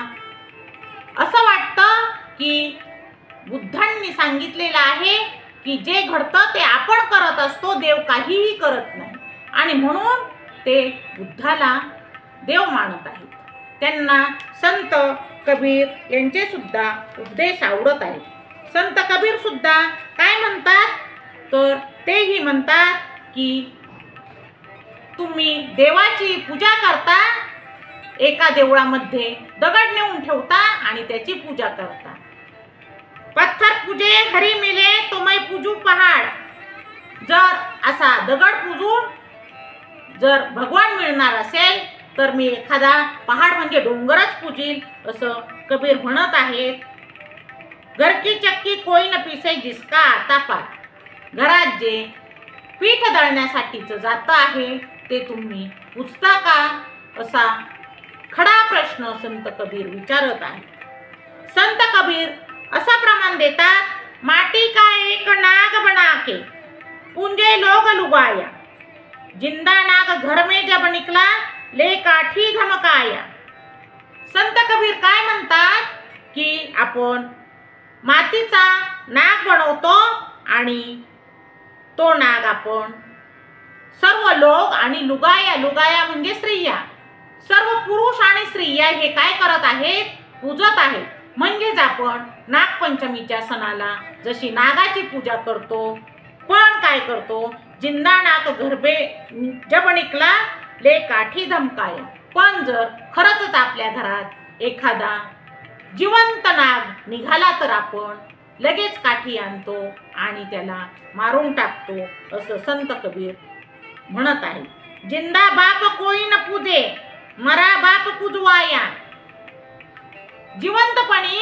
असं वाटतं की बुद्धांनी सांगितलेलं आहे की जे घडतं ते आपण करत असतो, देव काहीही करत नाही आणि म्हणून ते बुद्धाला देव मानत आहेत. त्यांना संत कबीर यांचे सुद्धा उपदेश आवडत आहेत. संत कबीर सुद्धा काय म्हणतात तर तेही म्हणतात की तुम्ही देवाची पूजा करता, एका देवळामध्ये दगड नेऊन ठेवता आणि त्याची पूजा करता. पत्थर पूजे हरी मिले तो मैं पूजू पहाड. जर असा दगड पूजून जर भगवान मिळणार असेल तर मी एखादा पहाड म्हणजे डोंगरच पूजील असं कबीर म्हणत आहेत. घर की चक्की कोई न पिसे जिसका आता पार. घरात जे पीठ दळण्यासाठीचं जातं आहे ते तुम्ही पुजता का, असा खडा प्रश्न संत कबीर विचारत आहे. संत कबीर असा प्रमाण देतात, माटी का एक नाग बना के पूंजे लोग लुगाया. जिंदा नाग घर में जब निकला ले काठी धमकाया. संत कबीर काय म्हणतात की आपण मातीचा नाग बनवतो आणि तो नाग आपण सर्व लोक आणि लुगाया, लुगाया म्हणजे स्त्रिया, सर्व पुरुष आणि स्त्रिया हे काय करत आहेत, पूजत आहेत. म्हणजेच आपण नागपंचमीच्या सणाला जशी नागाची पूजा करतो, पण काय करतो, जिंदा नाग घरबे जब निकला ले काठी धमकाय. पण जर खरंच आपल्या घरात एखादा जिवंत नाग निघाला तर आपण लगेच काठी आणतो आणि त्याला मारून टाकतो, असं संत कबीर म्हणत आहे. जिंदा बाप कोई न पूजे, मरा बाप पूजवाया. जिवंतपणी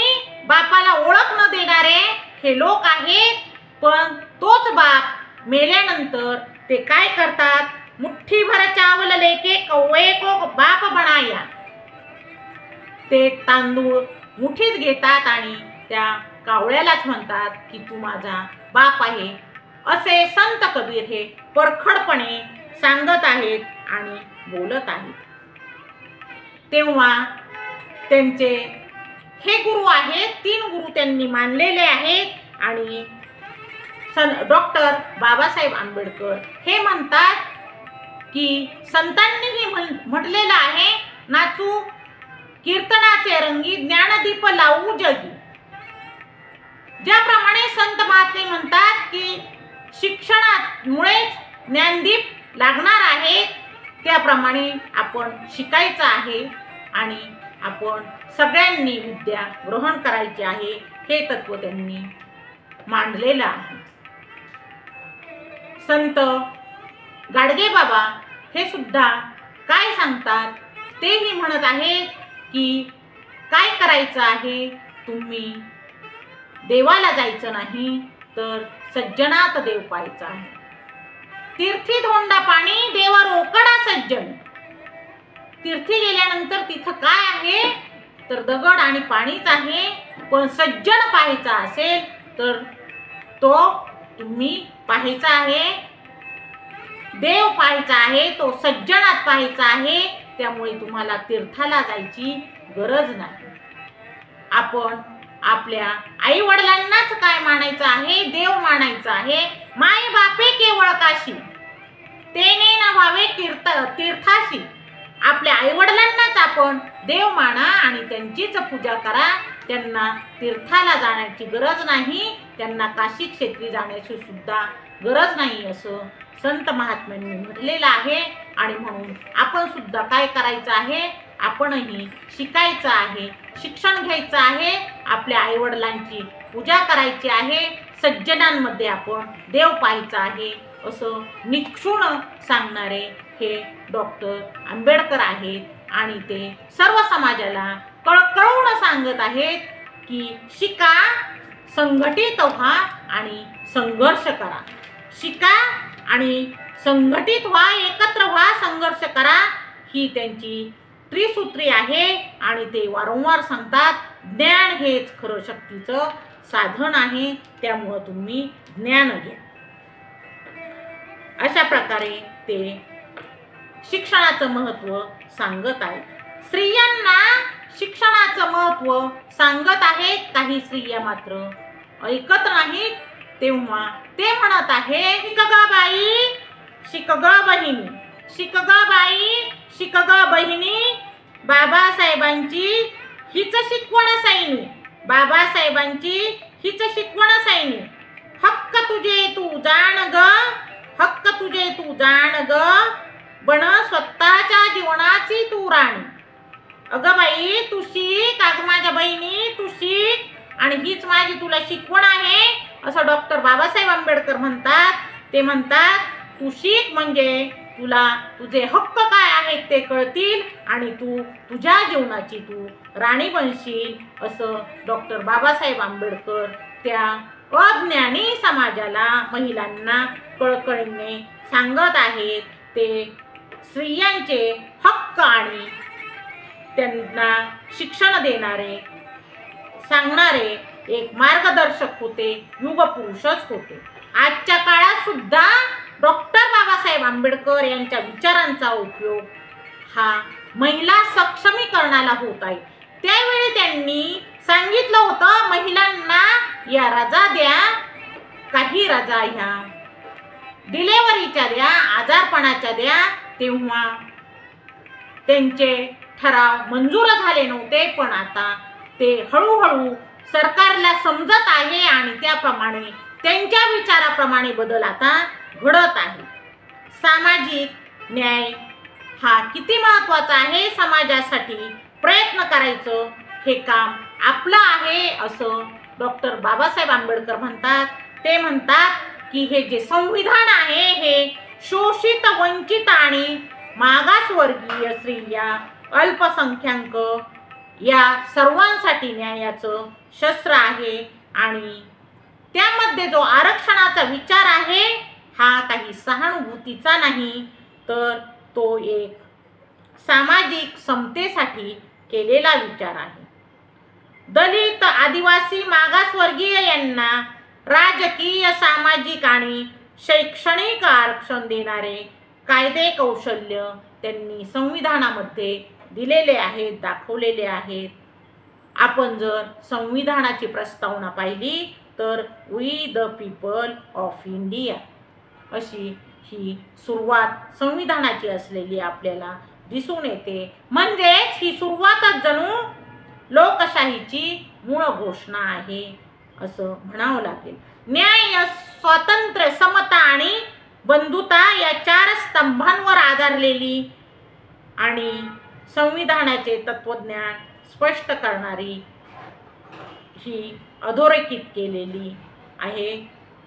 बापाला ओळख न देणारे हे लोक आहेत. पण तोच बाप मेल्यानंतर ते काय करतात, मुठ्ठीभर चावल लेके कौवे को बाप बनाया, ते तांदूळ मुठीत घेतात आणि त्या कावळ्यालाच म्हणतात की तू माझा बाप आहे, असे संत कबीर हे परखडपणे सांगत आहेत आणि बोलत आहेत. तेव्हा त्यांचे हे गुरु आहेत, 3 गुरु त्यांनी मानलेले आहेत आणि डॉक्टर बाबासाहेब आंबेडकर हे म्हणतात की संतांनीही म्हटलेलं आहे, नाचू कीर्तनाचे रंगी ज्ञानदीप लावू जगी. ज्याप्रमाणे संत महात्मे म्हणतात की शिक्षणामुळेच ज्ञानदीप लागणार आहे, त्याप्रमाणे आपण शिकायचं आहे आणि आपण सगळ्यांनी विद्या ग्रहण करायची आहे, हे तत्व त्यांनी मांडलेलं आहे. संत गाडगे बाबा हे सुद्धा काय सांगतात, तेही म्हणत आहेत की काय करायचं आहे, तुम्ही देवाला जायचं नाही तर सज्जनात देव पाहायचा आहे. तीर्थी धोंडा पाणी देवा रोकडा सज्जन. तीर्थी गेल्यानंतर तिथं काय आहे तर दगड आणि पाणीच आहे. पण सज्जन पाहायचा असेल तर तो तुम्ही पाहायचा आहे, देव पाहायचा आहे, तो सज्जनात पाहायचा आहे. त्यामुळे तुम्हाला तीर्थाला जायची गरज नाही. आपण आपल्या आई वडिलांनाच काय मानायचं आहे, देव मानायचं आहे. माय बापे केवळ काशी तेने न व्हावे तीर्थाशी. आपल्या आई वडिलांनाच आपण देव माना आणि त्यांचीच पूजा करा. त्यांना तीर्थाला जाण्याची गरज नाही, त्यांना काशी क्षेत्री जाण्याची सुद्धा गरज नाही, असं संत महात्म्यांनी म्हटलेलं आहे. आणि म्हणून आपण सुद्धा काय करायचं आहे, आपणही शिकायचं आहे, शिक्षण घ्यायचं आहे, आपल्या आईवडिलांची पूजा करायची आहे, सज्जनांमध्ये आपण देव पाहायचा आहे, असं निक्षुण सांगणारे हे डॉक्टर आंबेडकर आहेत. आणि ते सर्व समाजाला कळकळून सांगत आहेत की शिका, संघटित व्हा आणि संघर्ष करा. शिका आणि संघटित व्हा, एकत्र व्हा, संघर्ष करा, ही त्यांची त्रिसूत्री आहे. आणि ते वारंवार सांगतात, ज्ञान हेच खरं शक्तीचं साधन आहे, त्यामुळं तुम्ही ज्ञान घ्या. अशा प्रकारे ते शिक्षणाचं महत्त्व सांगत आहेत. स्त्रियांना शिक्षणाचं महत्त्व सांगत आहेत. काही स्त्रिया मात्र ऐकत नाहीत. तेव्हा ते म्हणत आहे, शिक ग बाई, शिक ग बहिणी, शिक ग बाई, शिक ग बहिणी, बाबासाहेबांची हीच शिकवण सैनी, बाबासाहेबांची हीच शिकवण सैनी. हक्क तुझे तू जाण ग, हक्क तुझे तू जाण ग, बन स्वतःच्या जीवनाची तू राणी. अगं बाई, तू शिक, अगं माझ्या बहिणी तू शिक, आणि हीच माझी तुला शिकवण आहे, असं डॉक्टर बाबासाहेब आंबेडकर म्हणतात. ते म्हणतात तू शिक म्हणजे तुला तुझे हक्क काय आहेत ते कळतील आणि तू तुझ्या जीवनाची तू राणी बनशील, असं डॉक्टर बाबासाहेब आंबेडकर त्या अज्ञानी समाजाला, महिलांना कळकळीने सांगत आहेत. ते स्त्रियांचे हक्क आणि त्यांना शिक्षण देणारे, सांगणारे एक मार्गदर्शक होते, युगपुरुषच होते. आजच्या काळात सुद्धा डॉक्टर बाबासाहेब आंबेडकर यांच्या विचारांचा उपयोग हा महिला सक्षमीकरणाला होत आहे. त्यावेळी त्यांनी सांगितलं होतं, महिलांना या रजा द्या, काही रजा ह्या डिलेव्हरीच्या द्या, आजारपणाच्या द्या. तेव्हा त्यांचे ठराव मंजूर झाले नव्हते, पण आता ते हळूहळू सरकारला समजत आहे आणि त्याप्रमाणे त्यांच्या विचाराप्रमाणे बदल आता घडत आहे. सामाजिक न्याय हा किती महत्त्वाचा आहे, समाजासाठी प्रयत्न करायचं हे काम आपलं आहे, असं डॉक्टर बाबासाहेब आंबेडकर म्हणतात. ते म्हणतात की हे जे संविधान आहे हे शोषित, वंचित आणि मागासवर्गीय स्त्रिया, अल्पसंख्याक या सर्वांसाठी न्यायाचं शस्त्र आहे आणि त्यामध्ये जो आरक्षणाचा विचार आहे हा काही सहानुभूतीचा नाही, तर तो एक सामाजिक समतेसाठी केलेला विचार आहे. दलित, आदिवासी, मागासवर्गीय यांना राजकीय, सामाजिक आणि शैक्षणिक आरक्षण देणारे कायदे कौशल्य त्यांनी संविधानामध्ये दिलेले आहेत, दाखवलेले आहेत. आपण जर संविधानाची प्रस्तावना पाहिली तर we the people of India अशी ही सुरुवात संविधानाची असलेली आपल्याला दिसून येते. म्हणजेच ही सुरुवातच जणू लोकशाहीची मूळ घोषणा आहे असं म्हणावं लागेल. न्याय, स्वातंत्र्य, समता आणि बंधुता या 4 स्तंभांवर आधारलेली आणि संविधानाचे तत्वज्ञान स्पष्ट करणारी ही अधोरेखित केलेली आहे.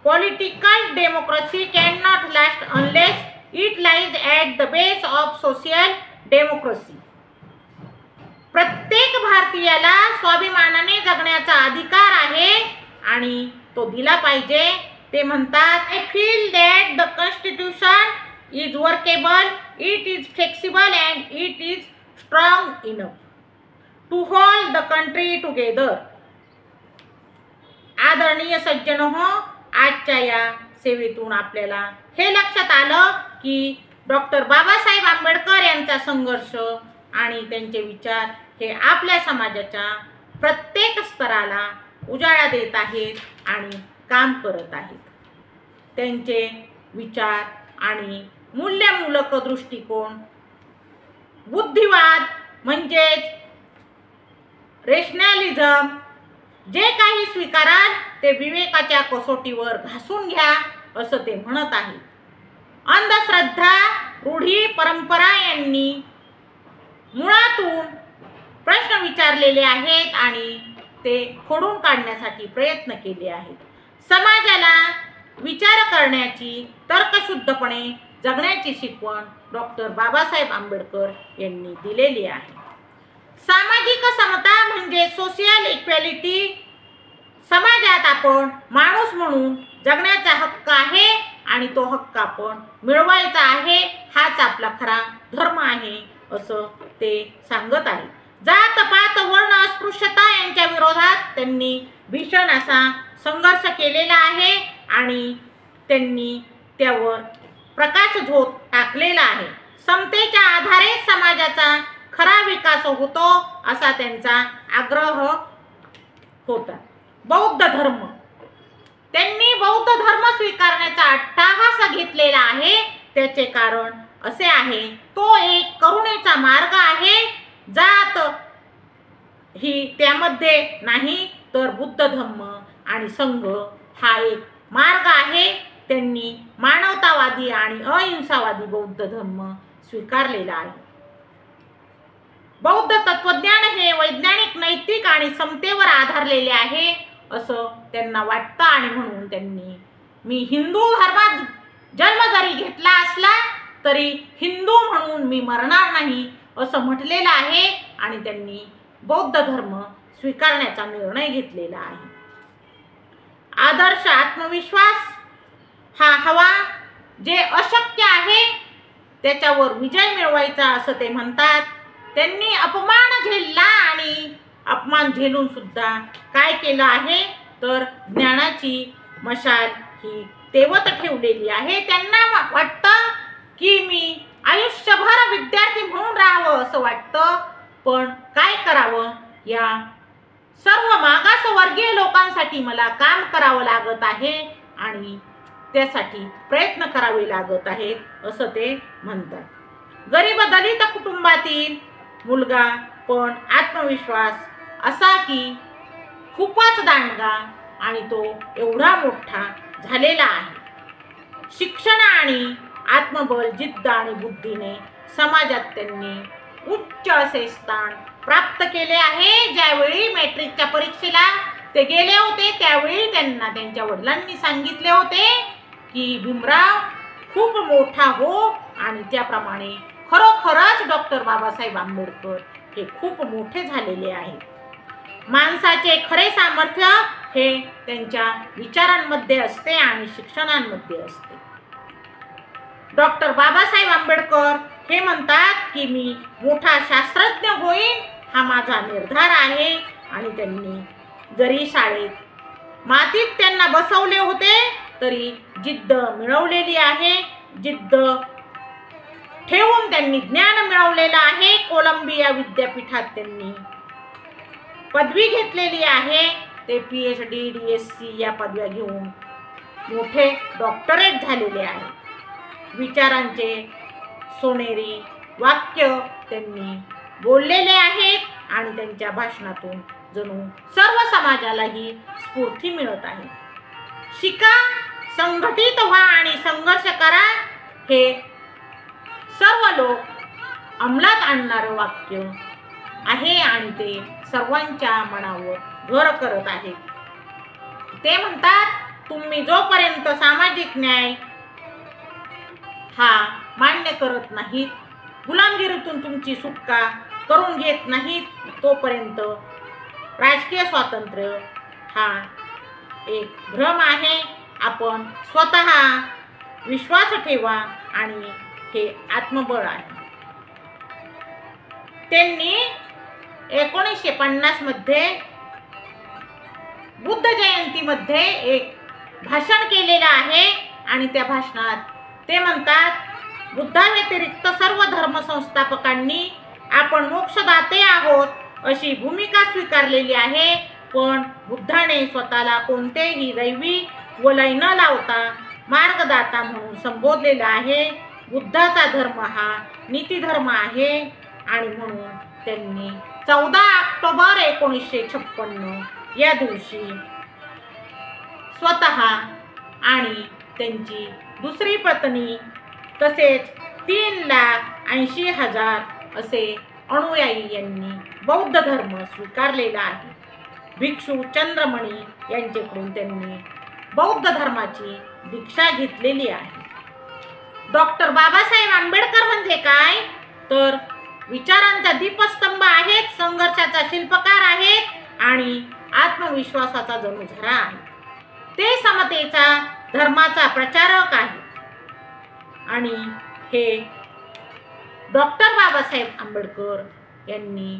Political democracy can not last unless it lies at the base of social democracy. प्रत्येक भारतीयाला स्वाभिमानाने जगण्याचा अधिकार आहे आणि तो दिला पाहिजे. ते म्हणतात, I feel that the constitution is workable, it is flexible and it is strong enough to hold the country together. आदरणीय सज्जनहो, आजच्या या सेवेतून आपल्याला हे लक्षात आलं की डॉक्टर बाबासाहेब आंबेडकर यांचा संघर्ष आणि त्यांचे विचार हे आपल्या समाजाच्या प्रत्येक स्तराला उजाळा देत आहेत आणि काम करत आहेत. त्यांचे विचार आणि मूल्यमूलक दृष्टिकोन, बुद्धिवाद म्हणजेच रेशनॅलिझम, जे काही स्वीकाराल ते विवेकाच्या कसोटीवर घासून घ्या असं ते म्हणत आहेत. अंधश्रद्धा, रूढी, परंपरा यांनी मुळातून प्रश्न विचारलेले आहेत आणि ते खोडून काढण्यासाठी प्रयत्न केले आहेत. समाजाला विचार करण्याची, तर्कशुद्धपणे जगण्याची शिकवण डॉक्टर बाबासाहेब आंबेडकर यांनी दिलेली आहे. सामाजिक समता म्हणजे सोशल इक्वॅलिटी. समाजात आपण माणूस म्हणून जगण्याचा हक्क आहे आणि तो हक्क आपण मिळवायचा आहे. हाच आपला खरा धर्म आहे असं ते सांगत आहे. जात पात, वर्ण, अस्पृश्यता यांच्या विरोधात त्यांनी भीषण असा संघर्ष केलेला आहे आणि त्यांनी त्यावर प्रकाशझोत टाकलेला आहे. समतेच्या आधारे समाजाचा खरा विकास होतो असा त्यांचा आग्रह होता. बौद्ध धर्म, त्यांनी बौद्ध धर्म स्वीकारण्याचा अट्टाहास घेतलेला आहे. त्याचे कारण असे आहे, तो एक करुणेचा मार्ग आहे. जात ही त्यामध्ये नाही, तर बुद्ध धर्म आणि संघ हा एक मार्ग आहे. त्यांनी मानवतावादी आणि अहिंसावादी बौद्ध धर्म स्वीकारलेला आहे. बौद्ध तत्वज्ञान हे वैज्ञानिक, नैतिक आणि समतेवर आधारलेले आहे असं त्यांना वाटतं आणि म्हणून त्यांनी मी हिंदू धर्मात जन्म जरी घेतला असला तरी हिंदू म्हणून मी मरणार नाही असं म्हटलेलं आहे आणि त्यांनी बौद्ध धर्म स्वीकारण्याचा निर्णय घेतलेला आहे. आदर्श आत्मविश्वास हा हवा. जे अशक्य आहे त्याच्यावर विजय मिळवायचा असं ते म्हणतात. त्यांनी अपमान झेलला आणि अपमान झेलून सुद्धा काय केलं आहे तर ज्ञानाची मशाल ही तेवत ठेवलेली आहे. त्यांना वाटतं की मी आयुष्यभर विद्यार्थी म्हणून राहावं असं वाटतं, पण काय करावं, या सर्व मागासवर्गीय लोकांसाठी मला काम करावं लागत आहे आणि त्यासाठी प्रयत्न करावे लागत आहेत असं ते म्हणतात. गरीब दलित कुटुंबातील मुलगा पण आत्मविश्वास असा की खूपच दांडगा आणि तो एवढा मोठा झालेला आहे. शिक्षण आणि आत्मबल, जिद्द आणि बुद्धीने समाजात त्यांनी उच्च असे स्थान प्राप्त केले आहे. ज्यावेळी मॅट्रिकच्या परीक्षेला ते गेले होते त्यावेळी त्यांना त्यांच्या वडिलांनी सांगितले होते की भीमराव खूप मोठा हो आणि त्याप्रमाणे खरोखरच डॉक्टर बाबासाहेब आंबेडकर हे खूप मोठे झालेले आहे. माणसाचे खरे सामर्थ्य हे त्यांच्या विचारांमध्ये असते आणि शिक्षणांमध्ये असते. डॉक्टर बाबासाहेब आंबेडकर हे म्हणतात की मी मोठा शास्त्रज्ञ होईन हा माझा निर्धार आहे. आणि त्यांनी जरी शाळेत मातीत त्यांना बसवले होते तरी जिद्द मिळवलेली आहे. जिद्द ठेवून त्यांनी ज्ञान मिळवलेलं आहे. कोलंबिया विद्यापीठात त्यांनी पदवी घेतलेली आहे. ते PhD DSc या पदव्या घेऊन मोठे डॉक्टरेट झालेले आहे. विचारांचे सोनेरी वाक्य त्यांनी बोललेले आहेत आणि त्यांच्या भाषणातून जणू सर्व समाजालाही स्फूर्ती मिळत आहे. शिका, संघटित व्हा आणि संघर्ष करा हे सर्व लोक अंमलात आणणारं वाक्य आहे आणि ते सर्वांच्या मनावर घर करत आहेत. ते म्हणतात तुम्ही जोपर्यंत सामाजिक न्याय हा मान्य करत नाहीत, गुलामगिरीतून तुमची सुटका करून घेत नाहीत, तोपर्यंत राजकीय स्वातंत्र्य हा एक भ्रम आहे. आपण स्वतः विश्वास ठेवा आणि हे आत्मबळ आहे. त्यांनी 1950 मध्ये बुद्ध जयंतीमध्ये एक भाषण केलेलं आहे आणि त्या भाषणात ते म्हणतात बुद्धाव्यतिरिक्त सर्व धर्म संस्थापकांनी आपण मोक्षदाते आहोत अशी भूमिका स्वीकारलेली आहे. पण बुद्धाने स्वतःला कोणतेही दैवी वलय न लावता मार्गदाता म्हणून संबोधलेला आहे. बुद्धाचा धर्म हा नीतिधर्म आहे आणि म्हणून त्यांनी 14 ऑक्टोबर 1956 या दिवशी स्वतः आणि त्यांची दुसरी पत्नी तसेच 3,80,000 असे अनुयायी यांनी बौद्ध धर्म स्वीकारलेला आहे. भिक्षू चंद्रमणी यांच्याकडून त्यांनी बौद्ध धर्माची दीक्षा घेतलेली आहे. डॉक्टर बाबासाहेब आंबेडकर म्हणजे काय तर विचारांचा दीपस्तंभ आहेत, संघर्षाचा शिल्पकार आहेत आणि आत्मविश्वासाचा जणूझरा आहे. ते समतेचा धर्माचा प्रचारक आहे. आणि हे डॉक्टर बाबासाहेब आंबेडकर यांनी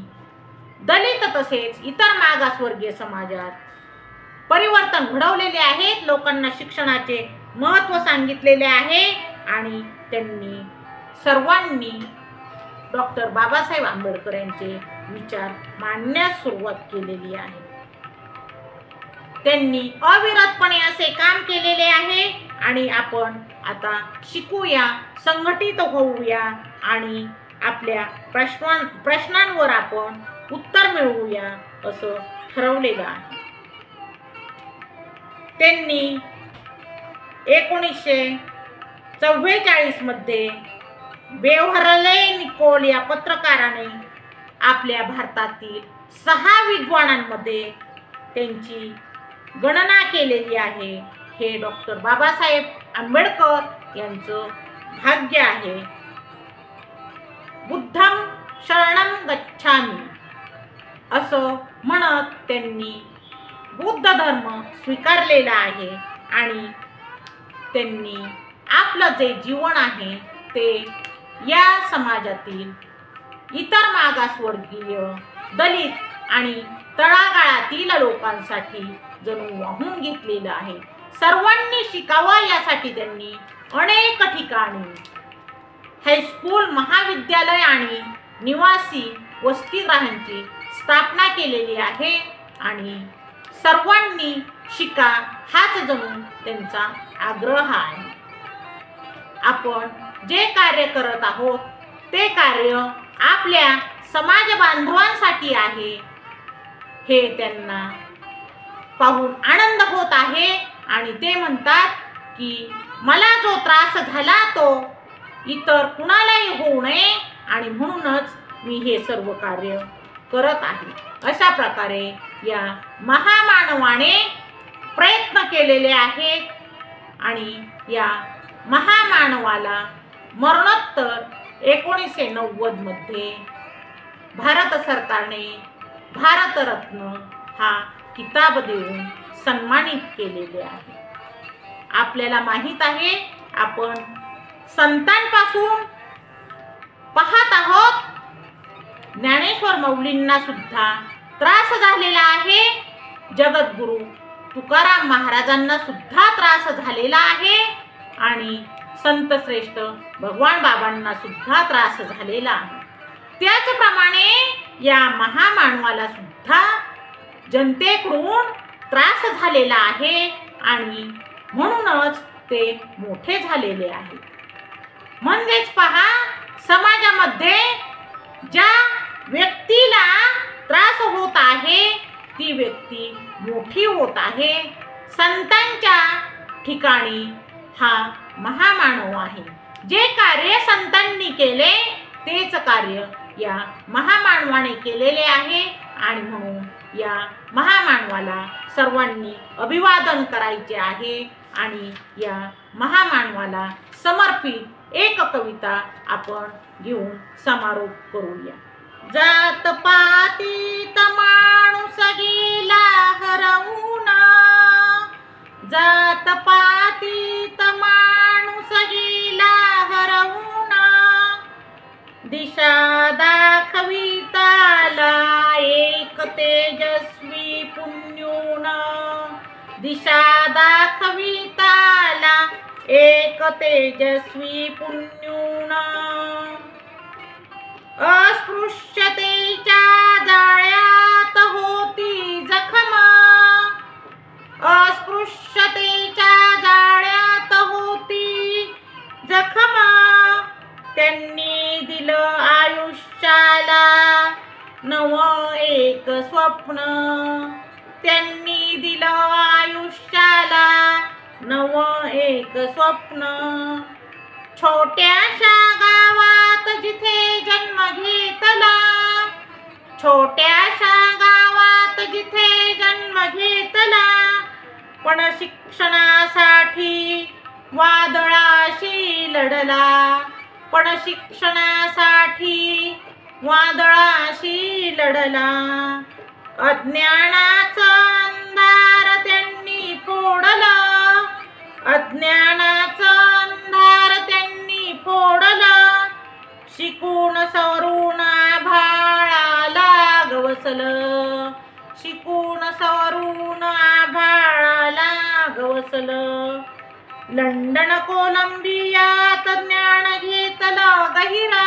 दलित तसेच इतर मागासवर्गीय समाजात परिवर्तन घडवलेले आहेत. लोकांना शिक्षणाचे महत्त्व सांगितलेले आहे आणि त्यांनी सर्वांनी डॉक्टर बाबासाहेब आंबेडकर यांचे विचार मांडण्यास सुरुवात केलेली आहे. त्यांनी अविरतपणे असे काम केलेले आहे आणि आपण आता शिकूया, संघटित होऊया आणि आपल्या प्रश्नांवर आपण उत्तर मिळवूया असं ठरवलेलं आहे. त्यांनी 1944 मध्ये बेव्हरले निकोल या पत्रकाराने आपल्या भारतातील 6 विद्वानांमध्ये त्यांची गणना केलेली आहे. हे डॉक्टर बाबासाहेब आंबेडकर यांचं भाग्य आहे. बुद्धं शरणं गच्छामि असं म्हणत त्यांनी बुद्ध धर्म स्वीकारलेला आहे आणि त्यांनी आपलं जे जीवन आहे ते या समाजातील इतर मागासवर्गीय, दलित आणि तळागाळातील लोकांसाठी जणू वाहून घेतलेलं आहे. सर्वांनी शिकावं यासाठी त्यांनी अनेक ठिकाणी हायस्कूल, महाविद्यालय आणि निवासी वसतिगृहांची स्थापना केलेली आहे आणि सर्वांनी शिका हाच जणू त्यांचा आग्रह आहे. आपण जे कार्य करत आहोत ते कार्य आपल्या समाज बांधवांसाठी आहे हे त्यांना पाहून आनंद होत आहे आणि ते म्हणतात की मला जो त्रास झाला तो इतर कुणालाही होऊ नये आणि म्हणूनच मी हे सर्व कार्य करत आहे. अशा प्रकारे या महामानवाने प्रयत्न केलेले आहेत आणि या महामानवाला मरणोत्तर 1990 मध्ये भारत सरकारने भारतरत्न हा किताब देऊन सन्मानित केलेले आहे. आपल्याला माहीत आहे, आपण संतांपासून पाहत आहोत, ज्ञानेश्वर माऊलींना सुद्धा त्रास झालेला आहे, जगद्गुरु तुकाराम महाराजांना सुद्धा त्रास झालेला आहे आणि संत श्रेष्ठ भगवान बाबांना सुद्धा त्रास झालेला आहे. त्याचप्रमाणे या महामानवाला सुद्धा जनतेकडून त्रास झालेला आहे आणि म्हणूनच ते मोठे झालेले आहेत. म्हणजेच पहा, समाजामध्ये ज्या व्यक्तीला त्रास होत आहे ती व्यक्ती मोठी होत आहे. संतांच्या ठिकाणी हा महामानव आहे. जे कार्य संतांनी केले तेच कार्य या महामानवाने केलेले आहे आणि म्हणून या महामानवाला सर्वांनी अभिवादन करायचे आहे आणि या महामानवाला समर्पित एक कविता आपण घेऊन समारोप करूया. जात पातीत माणूस गेला हरवून, जात पातीत माणूस गेला हरवून, दिशा दाखविताला एक तेजस्वी पुण्यून, दिशा दाखविताला एक तेजस्वी पुण्यून, अस्पृश्यतेच्या जाळ्यात होती जखम, अस्पृश्यतेच्या जाळ्यात होती जखम, त्यांनी दिलं आयुष्याला नवं एक स्वप्न, त्यांनी दिलं आयुष्याला नवं एक स्वप्न, छोट्याशा गावात जिथे जन्म घेतला, छोट्याशा गावात जिथे जन्म घेतला, पण शिक्षणासाठी वादळाशी लढला, पण शिक्षणासाठी वादळाशी लढला, अज्ञानाचा अंधार त्यांनी फोडला, अज्ञानाचा अंधार त्यांनी फोडला, शिकून सवरून आभाळाला गवसलं, शिकून सवरून आभाळाला गवसलं, लंडन कोलंबियात ज्ञान घेतलं गहिरा,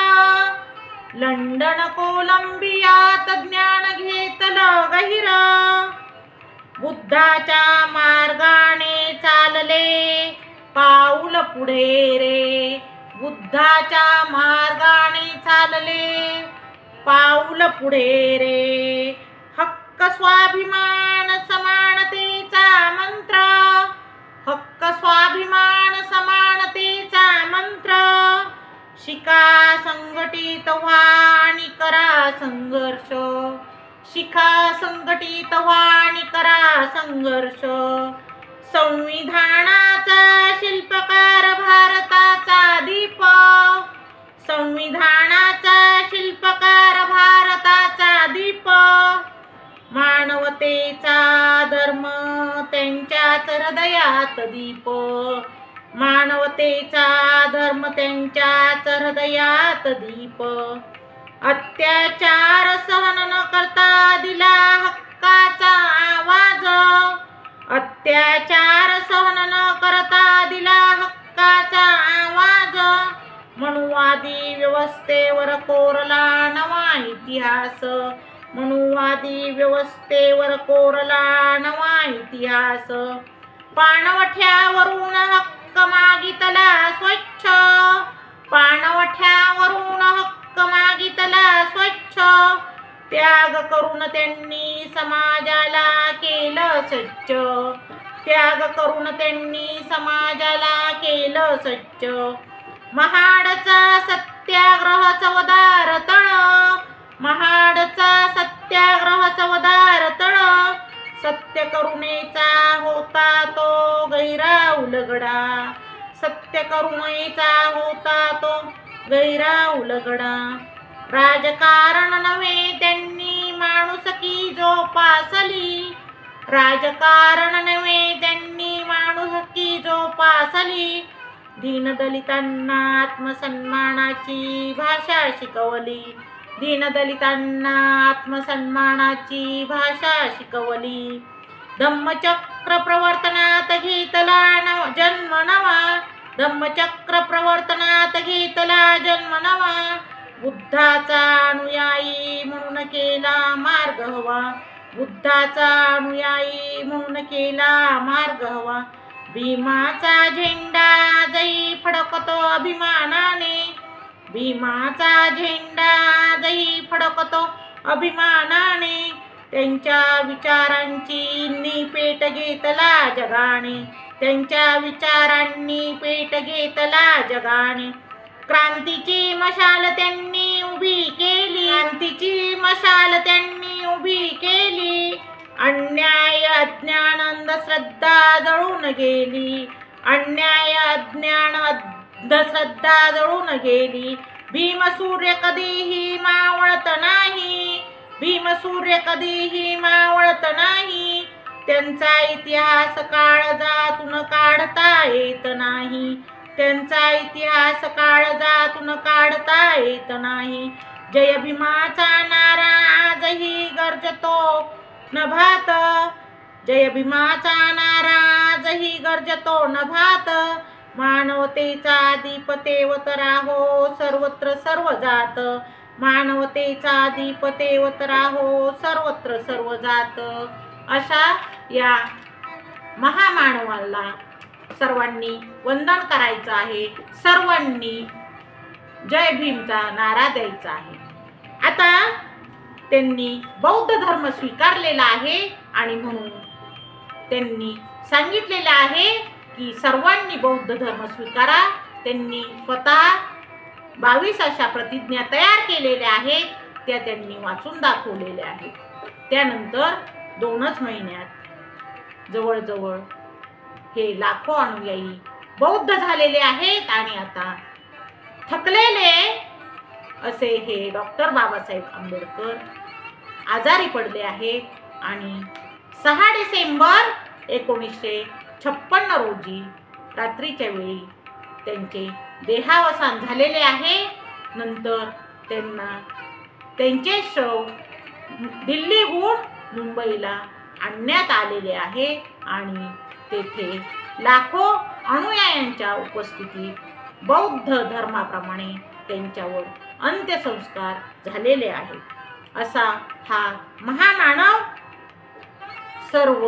लंडन कोलंबियात ज्ञान घेतलं गहिरा, बुद्धाच्या मार्गाने चालले पाऊल पुढे रे, बुद्धाच्या मार्गाने चालले पाऊल पुढे रे, हक्क स्वाभिमान समानतेचा मंत्र, हक्क स्वाभिमान समानतेचा मंत्र, शिका संघटित व्हा आणि करा संघर्ष, शिका संघटित व्हा आणि करा संघर्ष, संविधानाचा शिल्पकार भारताचा दीप, संविधानाचा शिल्पकार भारताचा दीप, मानवतेचा धर्म त्यांच्याच हृदयात दीप, मानवतेचा धर्म त्यांच्याच हृदयात दीप, अत्याचार सहन न करता दिला हक्काचा आवाज, अत्याचार सहन न करता दिला हक्काचा आवाज, मनुवादी व्यवस्थेवर कोरला नवा इतिहास, मनुवादी व्यवस्थेवर कोरला नवा इतिहास, पाणवठ्यावरून हक्क मागितला स्वच्छ, पाणवठ्यावरून हक्क मागितला स्वच्छ, त्याग करून त्यांनी समाजाला केलं स्वच्छ, त्याग करून त्यांनी समाजाला केलं स्वच्छ, महाडचा सत्याग्रह चवदार तळ, महाडचा सत्याग्रह चवदार तळ, सत्य करुणेचा होता तो गैरा उलगडा, सत्य करुणेचा होता तो गैरा उलगडा, राजकारण नव्हे त्यांनी माणुसकी जोपासली, राजकारण नव्हे त्यांनी माणुसकी जोपासली, दीनदलितांना आत्मसन्मानाची भाषा शिकवली, दीनदलितांना आत्मसन्मानाची भाषा शिकवली, धम्मचक्र प्रवर्तनात घेतला जन्म नवा, धम्मचक्र प्रवर्तनात घेतला जन्म नवा, बुद्धाचा अनुयायी म्हणून केला मार्ग हवा, बुद्धाचा अनुयायी म्हणून केला मार्ग हवा, भीमाचा झेंडा जई फडकतो अभिमानाने, भीमाचा झेंडा जई फडकतो अभिमानाने, त्यांच्या विचारांची पेट घेतला जगाने, त्यांच्या विचारांनी पेट घेतला जगाने, क्रांतीची मशाल त्यांनी उभी केली, क्रांतीची मशाल त्यांनी उभी केली, अन्याय अज्ञान अंधश्रद्धा जळून गेली, अन्याय अज्ञान अंधश्रद्धा जळून गेली, भीमसूर्य कधीही मावळत नाही, भीमसूर्य कधीही मावळत नाही, त्यांचा इतिहास काळजातून काढता येत नाही, त्यांचा इतिहास काळजातून काढता येत नाही, जय भीमाचा नारा आजही गर्जतो नभात, जय भीमाचा नारा आजही गर्जतो नभात, मानवतेचा दीप तेवत राहो सर्वत्र सर्व जात, मानवतेचा दीप तेवत राहो सर्वत्र सर्व जात, अशा या महामानवाला सर्वांनी वंदन करायचं आहे, सर्वांनी जय भीमचा नारा द्यायचा आहे. आता त्यांनी बौद्ध धर्म स्वीकारलेला आहे आणि म्हणून त्यांनी सांगितलेलं आहे की सर्वांनी बौद्ध धर्म स्वीकारा. त्यांनी स्वतः 22 अशा प्रतिज्ञा तयार केलेल्या आहेत, त्या त्यांनी वाचून दाखवलेल्या आहेत. त्यानंतर 2च महिन्यात जवळजवळ हे लाखो अनुयायी बौद्ध झालेले आहेत आणि आता थकलेले असे हे डॉक्टर बाबासाहेब आंबेडकर आजारी पडले आहेत आणि 6 डिसेंबर 1956 रोजी रात्रीच्या वेळी त्यांचे देहावसान झालेले आहे. नंतर त्यांना त्यांचे शव दिल्लीहून मुंबईला आणण्यात आलेले आहे आणि तेथे लाखो अनुयायांच्या उपस्थितीत बौद्ध धर्माप्रमाणे त्यांच्यावर अंत्यसंस्कार झालेले आहेत. असा हा महामानव सर्व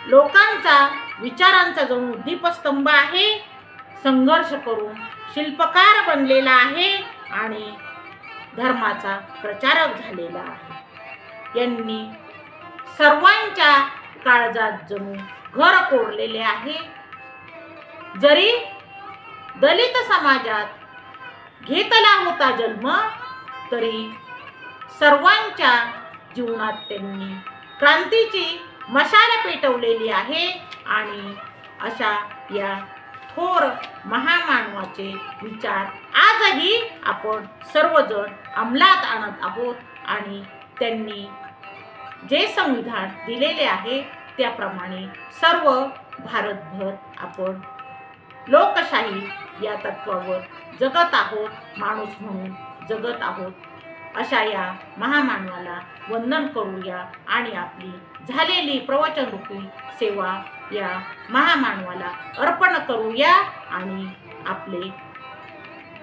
लोकांचा विचारांचा जणू दीपस्तंभ आहे. संघर्ष करून शिल्पकार बनलेला आहे आणि धर्माचा प्रचारक झालेला आहे. यांनी सर्वांच्या काळजात जणू घर कोरलेले आहे. जरी दलित समाजात घेतला होता जन्म तरी सर्वांच्या जीवनात त्यांनी क्रांतीची मशाल पेटवलेली आहे आणि अशा या थोर महामानवाचे विचार आजही आपण सर्वजण अंमलात आणत आहोत आणि त्यांनी जे संविधान दिलेले आहे त्याप्रमाणे सर्व भारतभर आपण लोकशाही या तत्वावर जगत आहोत, माणूस म्हणून जगत आहोत. अशा या महामानवाला वंदन करूया आणि आपली झालेली प्रवचनरूपी सेवा या महामानवाला अर्पण करूया आणि आपले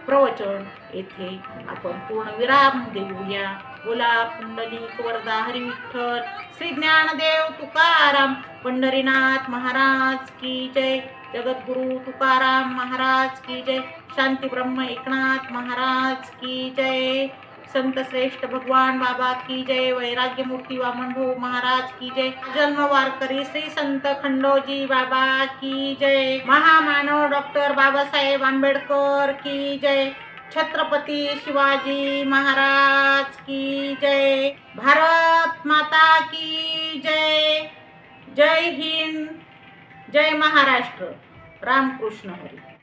प्रवचन येथे आपण पूर्णविराम देऊया. बोला पुंडलिक वरदा हरी विठ्ठल. श्री ज्ञानदेव तुकाराम पंढरीनाथ महाराज की जय. जगद्गुरु तुकाराम महाराज की जय. शांती ब्रह्म एकनाथ महाराज की जय. संत श्रेष्ठ भगवान बाबा की जय. वैराग्य मूर्ती वामन भाऊ महाराज की जय. जन्म वारकरी श्री संत खंडोजी बाबा की जय. महामानव डॉक्टर बाबासाहेब आंबेडकर की जय. छत्रपती शिवाजी महाराज की जय. भारत माता की जय. जय हिंद. जय महाराष्ट्र. रामकृष्ण हरी.